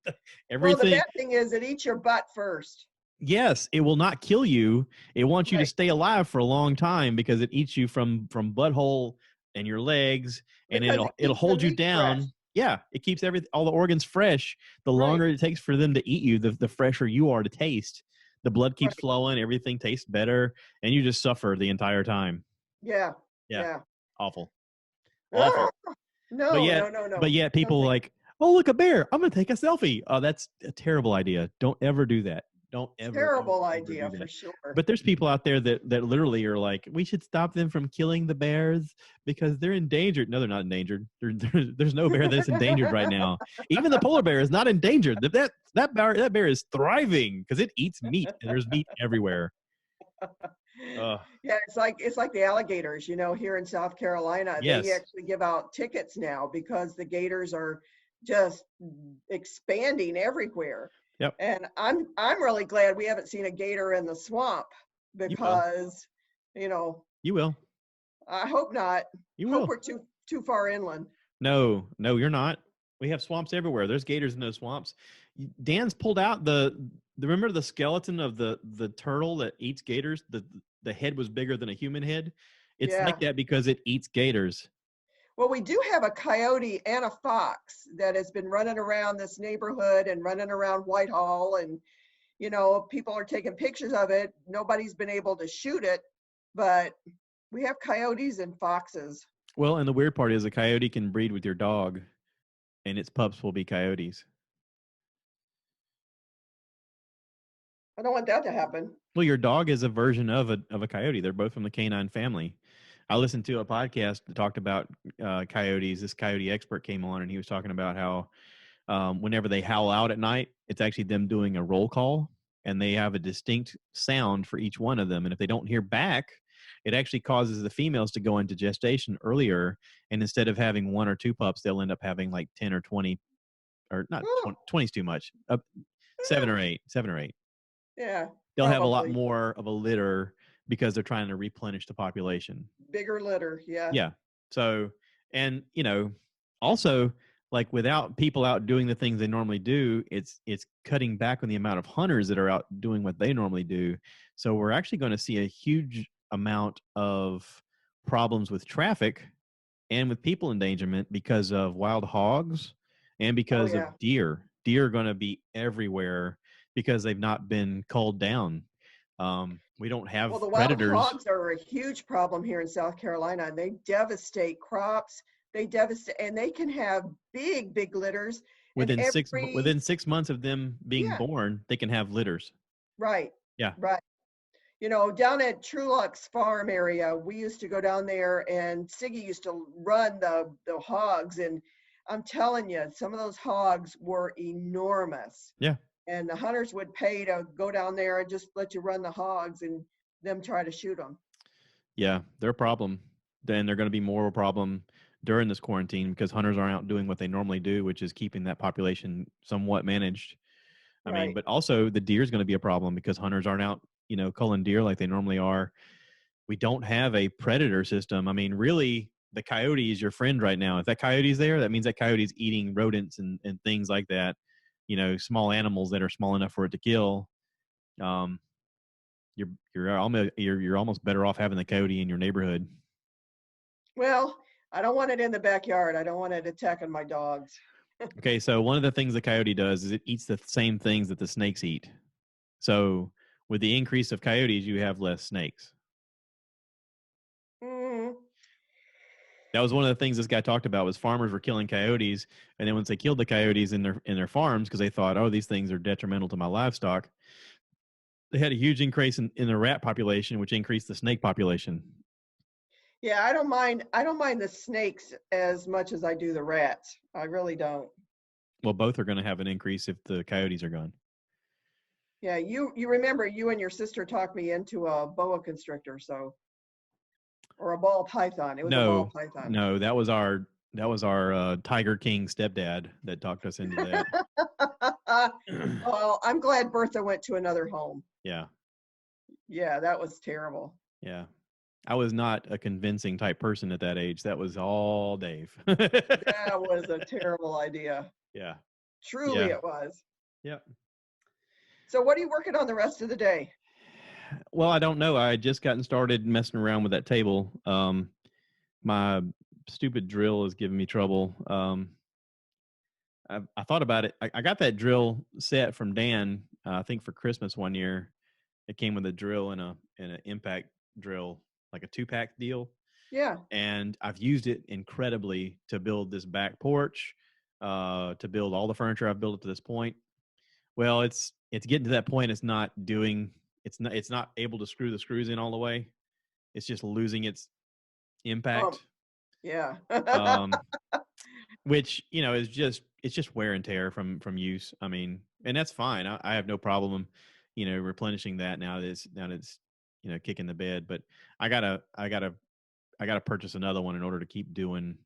A: Well, the bad thing is it eats your butt first.
B: Yes, it will not kill you. It wants you to stay alive for a long time because it eats you from butthole and your legs, and it'll hold you down.
A: Fresh.
B: Yeah, it keeps all the organs fresh. The longer it takes for them to eat you, the fresher you are to taste. The blood keeps flowing, everything tastes better, and you just suffer the entire time.
A: Yeah.
B: Awful.
A: No.
B: But yet people like, oh, look, a bear. I'm going to take a selfie. Oh, that's a terrible idea. Don't ever do that. Don't ever.
A: Terrible idea for sure.
B: But there's people out there that literally are like, we should stop them from killing the bears because they're endangered. No, they're not endangered. There's no bear that's endangered right now. Even the polar bear is not endangered. That bear is thriving because it eats meat, and there's meat everywhere.
A: Yeah, it's like the alligators, here in South Carolina.
B: Yes.
A: They actually give out tickets now because the gators are just expanding everywhere.
B: Yep.
A: And I'm really glad we haven't seen a gator in the swamp because,
B: You will.
A: I hope not.
B: You will.
A: Hope we're too far inland.
B: No, you're not. We have swamps everywhere. There's gators in those swamps. Dan's pulled out remember the skeleton of the turtle that eats gators? The head was bigger than a human head. It's like that because it eats gators.
A: Well, we do have a coyote and a fox that has been running around this neighborhood and running around Whitehall, and people are taking pictures of it. Nobody's been able to shoot it, but we have coyotes and foxes.
B: Well, and the weird part is a coyote can breed with your dog, and its pups will be coyotes.
A: I don't want that to happen.
B: Well, your dog is a version of a coyote. They're both from the canine family. I listened to a podcast that talked about coyotes. This coyote expert came on, and he was talking about how whenever they howl out at night, it's actually them doing a roll call, and they have a distinct sound for each one of them. And if they don't hear back, it actually causes the females to go into gestation earlier. And instead of having 1 or 2 pups, they'll end up having like 10 or 20, or not 20 is too much. 7 or 8.
A: Yeah.
B: They'll have a lot more of a litter because they're trying to replenish the population.
A: Bigger litter, yeah.
B: Yeah. So, and also, like, without people out doing the things they normally do, it's cutting back on the amount of hunters that are out doing what they normally do. So we're actually going to see a huge amount of problems with traffic and with people endangerment because of wild hogs and because of deer. Deer are going to be everywhere because they've not been culled down. We don't
A: Well,
B: have
A: the wild
B: predators.
A: hogs are a huge problem here in South Carolina, and they devastate crops. They devastate, and they can have big, big litters. And
B: Within 6 months of them being
A: yeah,
B: born, they can have litters.
A: right,
B: Yeah.
A: right. You know, down at Truluck's farm area, we used to go down there, and Siggy used to run the hogs, and I'm telling you, some of those hogs were enormous.
B: Yeah.
A: And the hunters would pay to go down there and just let you run the hogs and them try to shoot them.
B: Yeah. They're a problem. Then they're going to be more of a problem during this quarantine because hunters aren't out doing what they normally do, which is keeping that population somewhat managed. I mean,
A: Right.
B: but also the deer is going to be a problem because hunters aren't out, culling deer like they normally are. We don't have a predator system. I mean, really, the coyote is your friend right now. If that coyote's there, that means that coyote's eating rodents and things like that. Small animals that are small enough for it to kill. Um, you're almost better off having the coyote in your neighborhood.
A: Well, I don't want it in the backyard. I don't want it attacking my dogs.
B: Okay, so one of the things the coyote does is it eats the same things that the snakes eat. So with the increase of coyotes, you have less snakes.
A: Mm,
B: That was one of the things this guy talked about was farmers were killing coyotes, and then once they killed the coyotes in their farms because they thought, oh, these things are detrimental to my livestock, they had a huge increase in the rat population, which increased the snake population.
A: yeah, I don't mind. I don't mind the snakes as much as I do the rats. I really don't.
B: Well, both are going to have an increase if the coyotes are gone.
A: Yeah, you remember you and your sister talked me into a boa constrictor, so or a ball python. It was a ball
B: No,
A: python.
B: no, that was our Tiger King stepdad that talked us into that.
A: Well, I'm glad Bertha went to another home.
B: Yeah,
A: Yeah, that was terrible.
B: yeah. I was not a convincing type person at that age. That was all Dave.
A: That was a terrible idea.
B: Yeah,
A: Truly,
B: yeah,
A: it was.
B: yeah.
A: So, what are you working on the rest of the day?
B: Well, I don't know. I had just gotten started messing around with that table. My stupid drill is giving me trouble. I thought about it. I got that drill set from Dan. I think for Christmas one year, it came with a drill and an impact drill, like a 2-pack deal.
A: Yeah.
B: And I've used it incredibly to build this back porch, to build all the furniture I've built up to this point. Well, it's getting to that point. It's not able to screw the screws in all the way. It's just losing its
A: Um,
B: impact.
A: yeah.
B: Um, which it's just wear and tear from use. I mean, and that's fine. I have no problem, replenishing that now that it's kicking the bed. But I gotta purchase another one in order to keep doing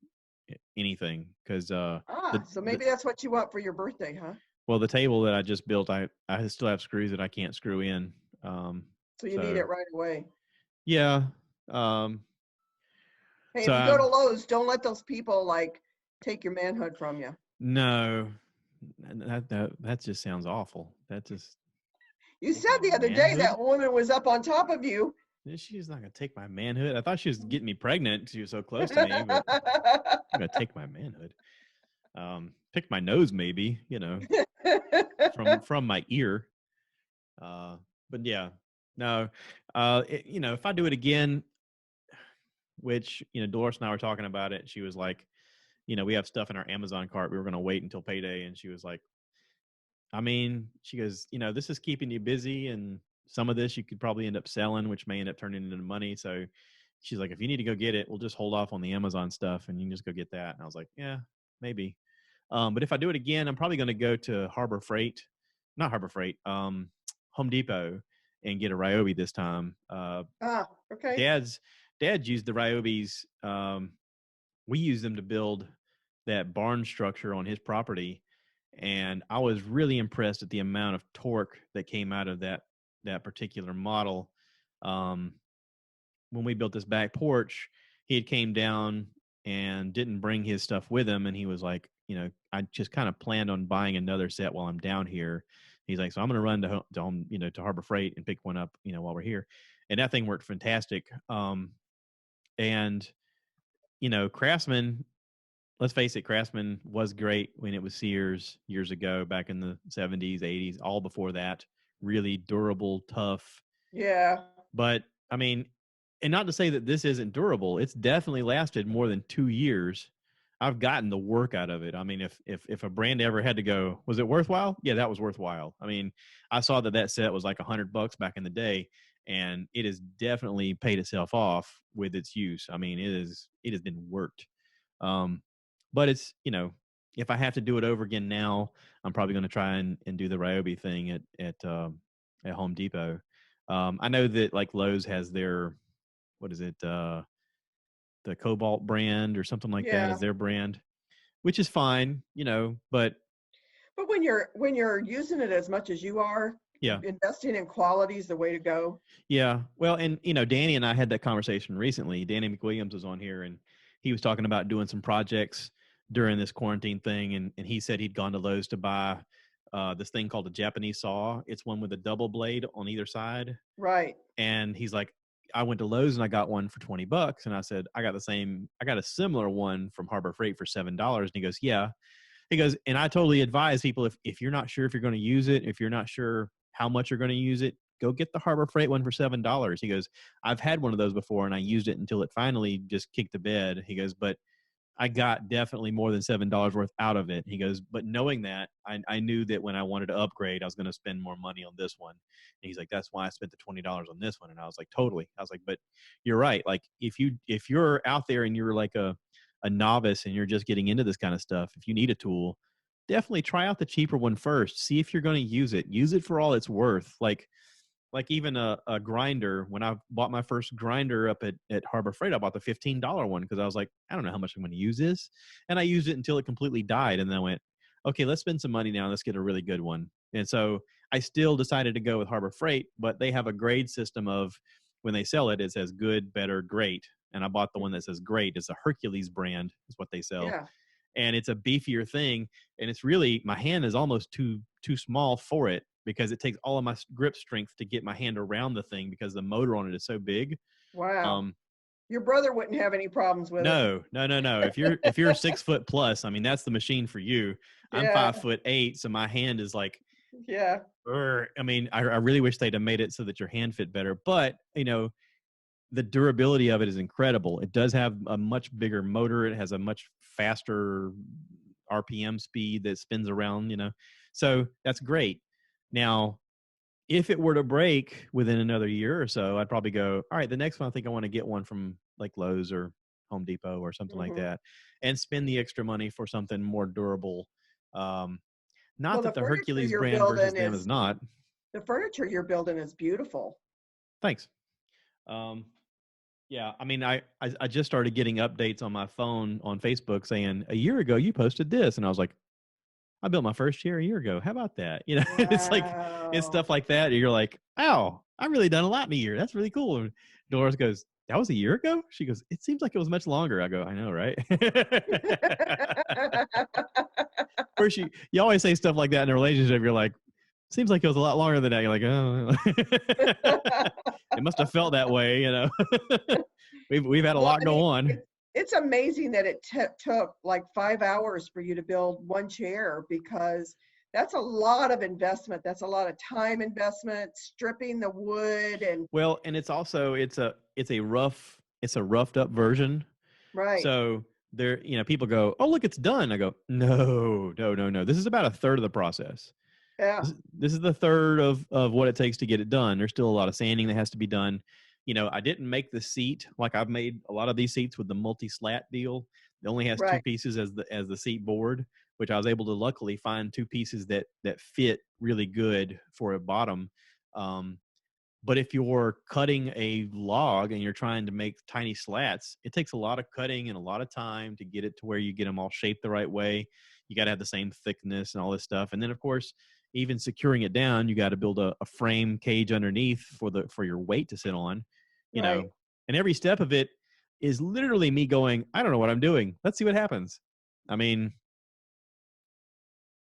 B: anything because
A: So maybe that's what you want for your birthday, huh?
B: the table that I just built, I still have screws that I can't screw in. Um,
A: So you need
B: so
A: it right away.
B: yeah. Um,
A: Hey,
B: so
A: if you go
B: I'm
A: to Lowe's, don't let those people like take your manhood from you.
B: no, that just sounds awful. That just
A: You
B: take
A: said
B: my
A: the other day
B: manhood.
A: that woman was up on top of you.
B: She's not gonna take my manhood. I thought she was getting me pregnant. She was so close to me, but I'm gonna take my manhood. Pick my nose, maybe, from my ear. Uh, but yeah, no. If I do it again, which Doris and I were talking about it, she was like, we have stuff in our Amazon cart. We were gonna wait until payday, and she was like, I mean, she goes, this is keeping you busy, and some of this you could probably end up selling, which may end up turning into money. So she's like, if you need to go get it, we'll just hold off on the Amazon stuff, and you can just go get that. And I was like, yeah, maybe. But if I do it again, I'm probably going to go to not Harbor Freight, Home Depot, and get a Ryobi this time.
A: Okay.
B: Dad's used the Ryobis. We use them to build that barn structure on his property, and I was really impressed at the amount of torque that came out of that particular model. When we built this back porch, he had came down and didn't bring his stuff with him, and he was like, I just kind of planned on buying another set while I'm down here. He's like, so I'm going to run to Harbor Freight and pick one up, while we're here, and that thing worked fantastic. And Craftsman, let's face it, Craftsman was great when it was Sears years ago, back in the 70s, 80s, all before that. Really durable, tough,
A: Yeah.
B: But I mean, and not to say that this isn't durable, it's definitely lasted more than 2 years. I've gotten the work out of it. I mean, if a brand ever had to go, was it worthwhile? Yeah, that was worthwhile. I mean, I saw that set was like $100 back in the day, and it has definitely paid itself off with its use. I mean, it has been worked. Um, but it's, if I have to do it over again now, I'm probably going to try and do the Ryobi thing at Home Depot. I know that like Lowe's has their, what is it, the Cobalt brand or something like that
A: Yeah.
B: is their brand, which is fine, but
A: But when you're using it as much as you are,
B: yeah.
A: investing in quality is the way to go.
B: Yeah. Well, and Danny and I had that conversation recently. Danny McWilliams was on here, and he was talking about doing some projects during this quarantine thing. And he said he'd gone to Lowe's to buy this thing called a Japanese saw. It's one with a double blade on either side.
A: Right.
B: And he's like, I went to Lowe's and I got one for $20. And I said, I got a similar one from Harbor Freight for $7. And he goes, yeah. He goes, and I totally advise people, if you're not sure if you're going to use it, if you're not sure how much you're going to use it, go get the Harbor Freight one for $7. He goes, I've had one of those before and I used it until it finally just kicked the bed. He goes, but I got definitely more than $7 worth out of it. He goes, but knowing that, I knew that when I wanted to upgrade, I was going to spend more money on this one. And he's like, that's why I spent the $20 on this one. And I was like, totally. I was like, but you're right. Like if you're out there and you're like a novice and you're just getting into this kind of stuff, if you need a tool, definitely try out the cheaper one first. See if you're going to use it. Use it for all it's worth. Like even a grinder, when I bought my first grinder up at Harbor Freight, I bought the $15 one because I was like, I don't know how much I'm going to use this. And I used it until it completely died. And then I went, okay, let's spend some money now. Let's get a really good one. And so I still decided to go with Harbor Freight, but they have a grade system of when they sell it, it says good, better, great. And I bought the one that says great. It's a Hercules brand is what they sell.
A: Yeah.
B: And it's a beefier thing. And it's really, my hand is almost too small for it, because it takes all of my grip strength to get my hand around the thing because the motor on it is so big.
A: Wow. Your brother wouldn't have any problems with it.
B: No. If you're 6 foot plus, I mean, that's the machine for you. I'm
A: Yeah.
B: 5'8", so my hand is like,
A: Yeah.
B: I mean, I really wish they'd have made it so that your hand fit better. But, the durability of it is incredible. It does have a much bigger motor. It has a much faster RPM speed that spins around, so that's great. Now, if it were to break within another year or so, I'd probably go, all right, the next one, I think I want to get one from like Lowe's or Home Depot or something like that, and spend the extra money for something more durable. Not
A: Well,
B: that the Hercules brand versus them is not.
A: The furniture you're building is beautiful.
B: Thanks. Yeah, I mean, I just started getting updates on my phone on Facebook saying, a year ago you posted this, and I was like, I built my first chair a year ago. How about that? It's like, it's stuff like that. You're like, wow, I've really done a lot in a year. That's really cool. And Dolores goes, that was a year ago? She goes, it seems like it was much longer. I go, I know, right? Or you always say stuff like that in a relationship. You're like, seems like it was a lot longer than that. You're like, oh, it must have felt that way, We've had a lot go on.
A: It's amazing that it took like 5 hours for you to build one chair, because that's a lot of investment. That's a lot of time investment, stripping the wood and.
B: Well, and it's also, it's a roughed up version.
A: Right.
B: So there, people go, oh, look, it's done. I go, no. This is about a third of the process.
A: Yeah.
B: This is the third of what it takes to get it done. There's still a lot of sanding that has to be done. I didn't make the seat like I've made a lot of these seats with the multi-slat deal. It only has two pieces as the seat board, which I was able to luckily find two pieces that fit really good for a bottom. But if you're cutting a log and you're trying to make tiny slats, it takes a lot of cutting and a lot of time to get it to where you get them all shaped the right way. You got to have the same thickness and all this stuff. And then, of course, even securing it down, you got to build a frame cage underneath for your weight to sit on, and every step of it is literally me going, I don't know what I'm doing. Let's see what happens. I mean,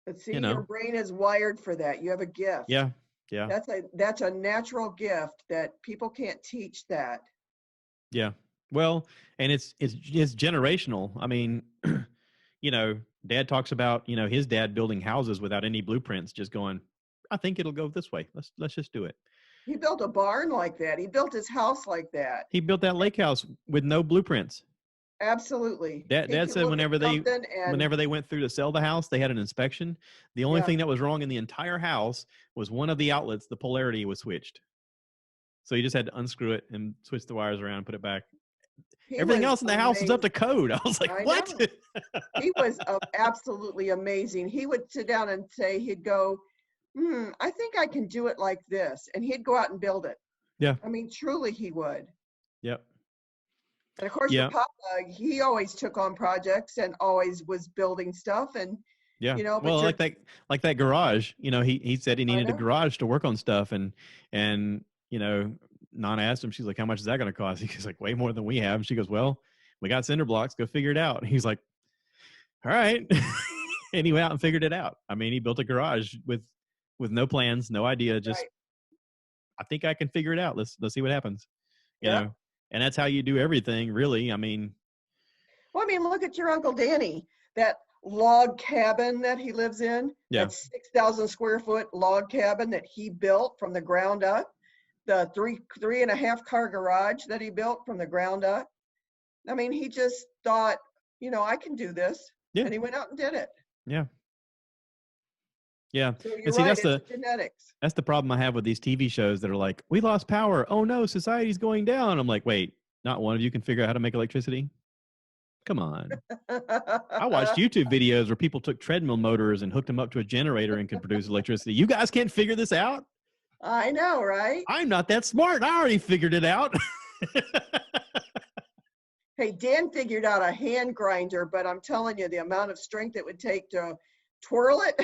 A: but see, your brain is wired for that. You have a gift.
B: Yeah.
A: That's a natural gift that people can't teach that.
B: Yeah. Well, and it's generational. I mean, Dad talks about, his dad building houses without any blueprints, just going, I think it'll go this way. Let's just do it.
A: He built a barn like that. He built his house like that.
B: He built that lake house with no blueprints.
A: Absolutely. He
B: Dad
A: could
B: said
A: look at something and
B: whenever they went through to sell the house, they had an inspection. The only
A: yeah,
B: thing that was wrong in the entire house was one of the outlets, the polarity was switched. So you just had to unscrew it and switch the wires around, put it back.
A: he
B: Everything
A: was
B: else in the house was up to
A: amazing.
B: code. I was like,
A: I
B: what?
A: know. He was absolutely amazing. He would sit down and say, he'd go, I think I can do it like this. And he'd go out and build it.
B: Yeah.
A: I mean, truly he would.
B: Yep.
A: And of course,
B: Yeah.
A: for Papa, he always took on projects and always was building stuff. And,
B: Yeah.
A: you know, but
B: Well, like that garage, he said he
A: I
B: needed a
A: know.
B: garage to work on stuff. And, Nana asked him, she's like, how much is that going to cost? He's like, way more than we have. And she goes, well, we got cinder blocks, go figure it out. And he's like, all right. And he went out and figured it out. I mean, he built a garage with no plans, no idea. Just,
A: Right.
B: I think I can figure it out. Let's see what happens. You
A: Yeah.
B: know, and that's how you do everything, really. I mean,
A: Well, I mean, look at your Uncle Danny, that log cabin that he lives in,
B: yeah,
A: that 6,000 square foot log cabin that he built from the ground up, the three and a half car garage that he built from the ground up. I mean, he just thought, I can do this.
B: Yeah.
A: And he went out and did it.
B: yeah, yeah.
A: So you're
B: And see,
A: right, it's genetics.
B: that's the problem I have with these TV shows that are like, we lost power. Oh no, society's going down. I'm like, wait, not one of you can figure out how to make electricity? Come on. I watched YouTube videos where people took treadmill motors and hooked them up to a generator and could produce electricity. You guys can't figure this out?
A: I know, right?
B: I'm not that smart. I already figured it out.
A: Hey, Dan figured out a hand grinder, but I'm telling you, the amount of strength it would take to twirl it,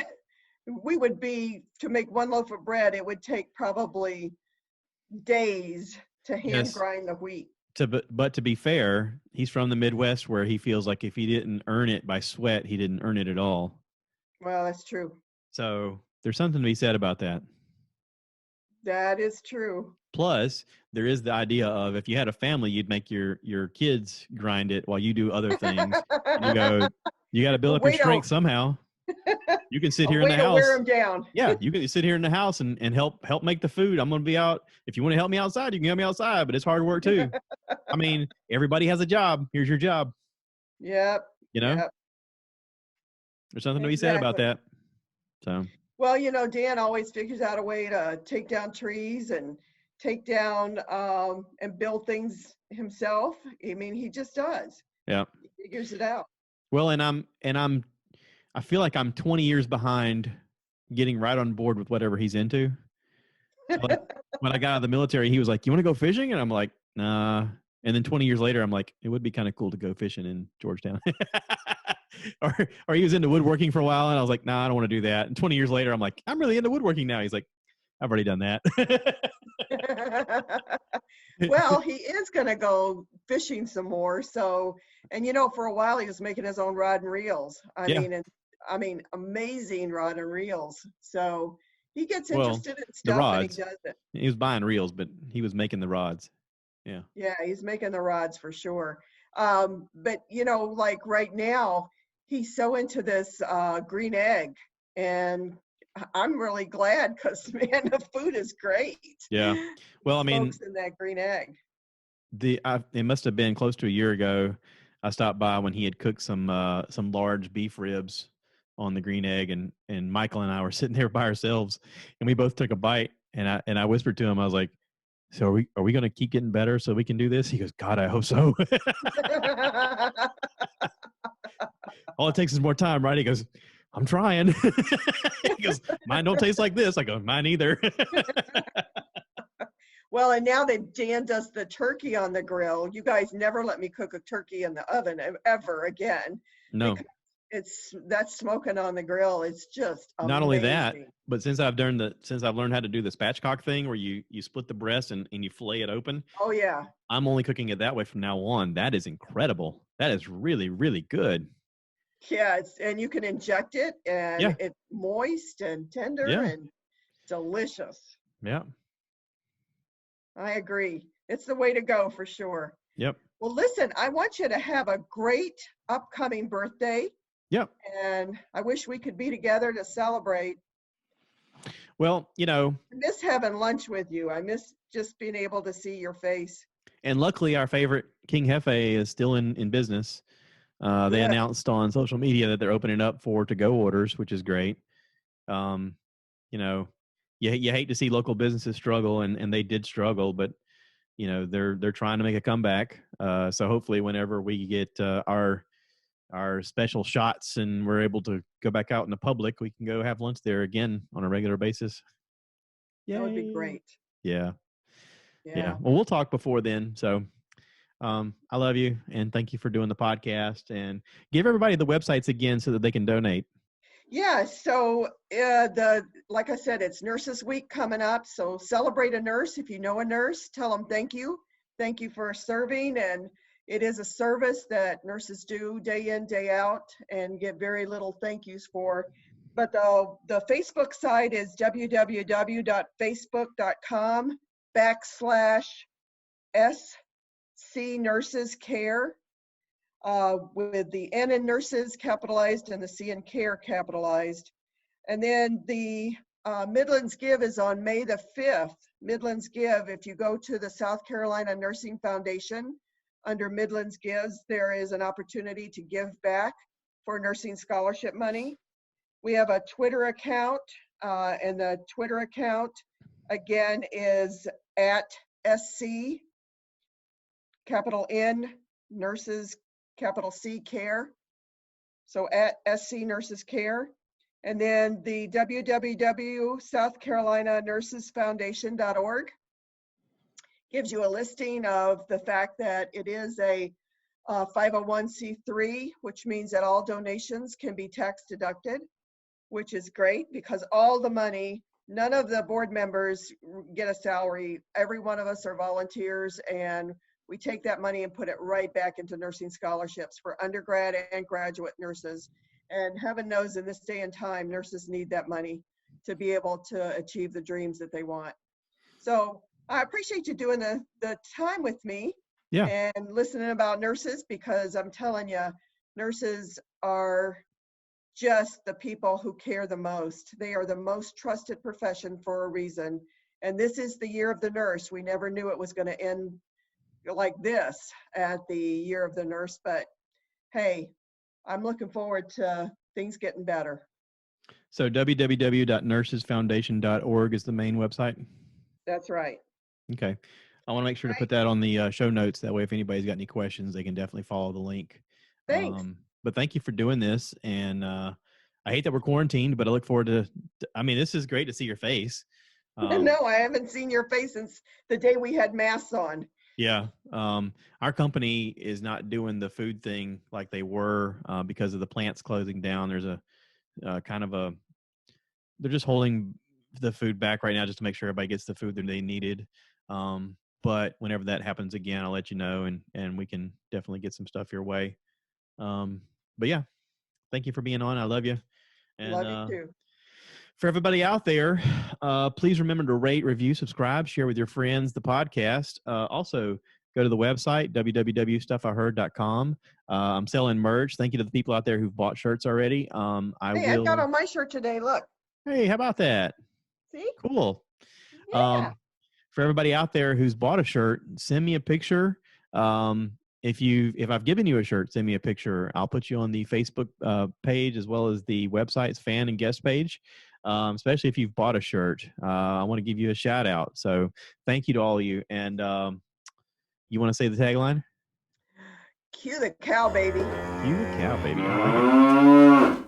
A: to make one loaf of bread, it would take probably days to hand
B: Yes.
A: grind the wheat.
B: But to be fair, he's from the Midwest where he feels like if he didn't earn it by sweat, he didn't earn it at all.
A: Well, that's true.
B: So there's something to be said about that.
A: That is true.
B: Plus, there is the idea of if you had a family, you'd make your kids grind it while you do other things. You go, you got to build up your strength somehow. You can sit here in the house.
A: Wear them down.
B: Yeah, you can sit here in the house and help make the food. I'm going to be out. If you want to help me outside, you can help me outside, but it's hard work too. I mean, everybody has a job. Here's your job.
A: Yep.
B: Yep. There's something to be said about that. So.
A: Well, Dan always figures out a way to take down trees and take down and build things himself. I mean, he just does.
B: Yeah.
A: He figures it out.
B: Well, I feel like I'm 20 years behind getting right on board with whatever he's into. Like, when I got out of the military, he was like, you want to go fishing? And I'm like, nah. And then 20 years later, I'm like, it would be kind of cool to go fishing in Georgetown. or he was into woodworking for a while, and I was like, nah, I don't want to do that. And 20 years later, I'm like, I'm really into woodworking now. He's like, I've already done that.
A: Well, he is going to go fishing some more. So, and for a while he was making his own rod and reels. I mean, amazing rod and reels. So he gets interested in stuff and he does it.
B: He was buying reels, but he was making the rods. Yeah.
A: Yeah, he's making the rods for sure. But like right now, he's so into this green egg, and I'm really glad because man, the food is great.
B: Yeah. Well, I mean,
A: in that green egg.
B: It must have been close to a year ago. I stopped by when he had cooked some large beef ribs on the green egg, and Michael and I were sitting there by ourselves, and we both took a bite, and I whispered to him, I was like, so are we going to keep getting better so we can do this? He goes, God, I hope so. All it takes is more time, right? He goes, I'm trying. He goes, mine don't taste like this. I go, mine either.
A: Well, and now that Dan does the turkey on the grill, you guys never let me cook a turkey in the oven ever again.
B: No.
A: That smoking on the grill, it's just amazing.
B: Not only that, but since I've learned how to do the spatchcock thing where you split the breast and you fillet it open.
A: Oh yeah.
B: I'm only cooking it that way from now on. That is incredible. That is really, really good.
A: Yeah, and you can inject it, and it's moist and tender and delicious.
B: Yeah.
A: I agree. It's the way to go for sure.
B: Yep.
A: Well, listen, I want you to have a great upcoming birthday.
B: Yep.
A: And I wish we could be together to celebrate.
B: Well,
A: I miss having lunch with you. I miss just being able to see your face.
B: and luckily our favorite King Hefe is still in business. They
A: Good.
B: announced on social media that they're opening up for to-go orders, which is great. Um, you know, you hate to see local businesses struggle, and they did struggle, but they're trying to make a comeback. So hopefully, whenever we get our special shots and we're able to go back out in the public, we can go have lunch there again on a regular basis.
A: That would be
B: Yay!
A: great.
B: Yeah, yeah.
A: Yeah.
B: Well, we'll talk before then. So I love you and thank you for doing the podcast, and give everybody the websites again so that they can donate.
A: Yeah, so like I said, it's Nurses Week coming up. So celebrate a nurse. If you know a nurse, tell them thank you. Thank you for serving. And it is a service that nurses do day in, day out, and get very little thank yous for. But the Facebook site is www.facebook.com/SC Nurses Care. With the N in nurses capitalized and the C in care capitalized. And then the Midlands Give is on May the 5th. Midlands Give, if you go to the South Carolina Nursing Foundation, under Midlands Gives, there is an opportunity to give back for nursing scholarship money. We have a Twitter account, and the Twitter account, again, is at SC, capital N, Nurses, capital C, Care. So at SC Nurses Care. And then the www.southcarolinanurses.foundation.org gives you a listing of the fact that it is a 501c3, which means that all donations can be tax deducted, which is great because all the money, none of the board members get a salary. Every one of us are volunteers, and we take that money and put it right back into nursing scholarships for undergrad and graduate nurses. And heaven knows in this day and time, nurses need that money to be able to achieve the dreams that they want. So I appreciate you doing the time with me.
B: Yeah.
A: And listening about nurses, because I'm telling you, nurses are just the people who care the most. They are the most trusted profession for a reason. And this is the year of the nurse. We never knew it was going to end like this at the year of the nurse, but hey, I'm looking forward to things getting better.
B: So www.nursesfoundation.org is the main website.
A: That's right.
B: Okay. I want to make sure to put that on the show notes. That way, if anybody's got any questions, they can definitely follow the link.
A: Thanks.
B: But thank you for doing this. And I hate that we're quarantined, but I look forward to, I mean, this is great to see your face.
A: No, I haven't seen your face since the day we had masks on.
B: Yeah. Our company is not doing the food thing like they were because of the plants closing down. There's a they're just holding the food back right now just to make sure everybody gets the food that they needed. But whenever that happens again, I'll let you know, and we can definitely get some stuff your way. But yeah, thank you for being on. I love you. And,
A: love you too.
B: For everybody out there, please remember to rate, review, subscribe, share with your friends the podcast. Also, go to the website, www.stuffiheard.com. I'm selling merch. Thank you to the people out there who've bought shirts already.
A: I got on my shirt today. Look.
B: Hey, how about that?
A: See?
B: Cool.
A: Yeah.
B: For everybody out there who's bought a shirt, send me a picture. If I've given you a shirt, send me a picture. I'll put you on the Facebook page as well as the website's fan and guest page. Especially if you've bought a shirt, I want to give you a shout out. So thank you to all of you. And you want to say the tagline?
A: Cue the cow, baby.
B: Cue the cow, baby. I like it.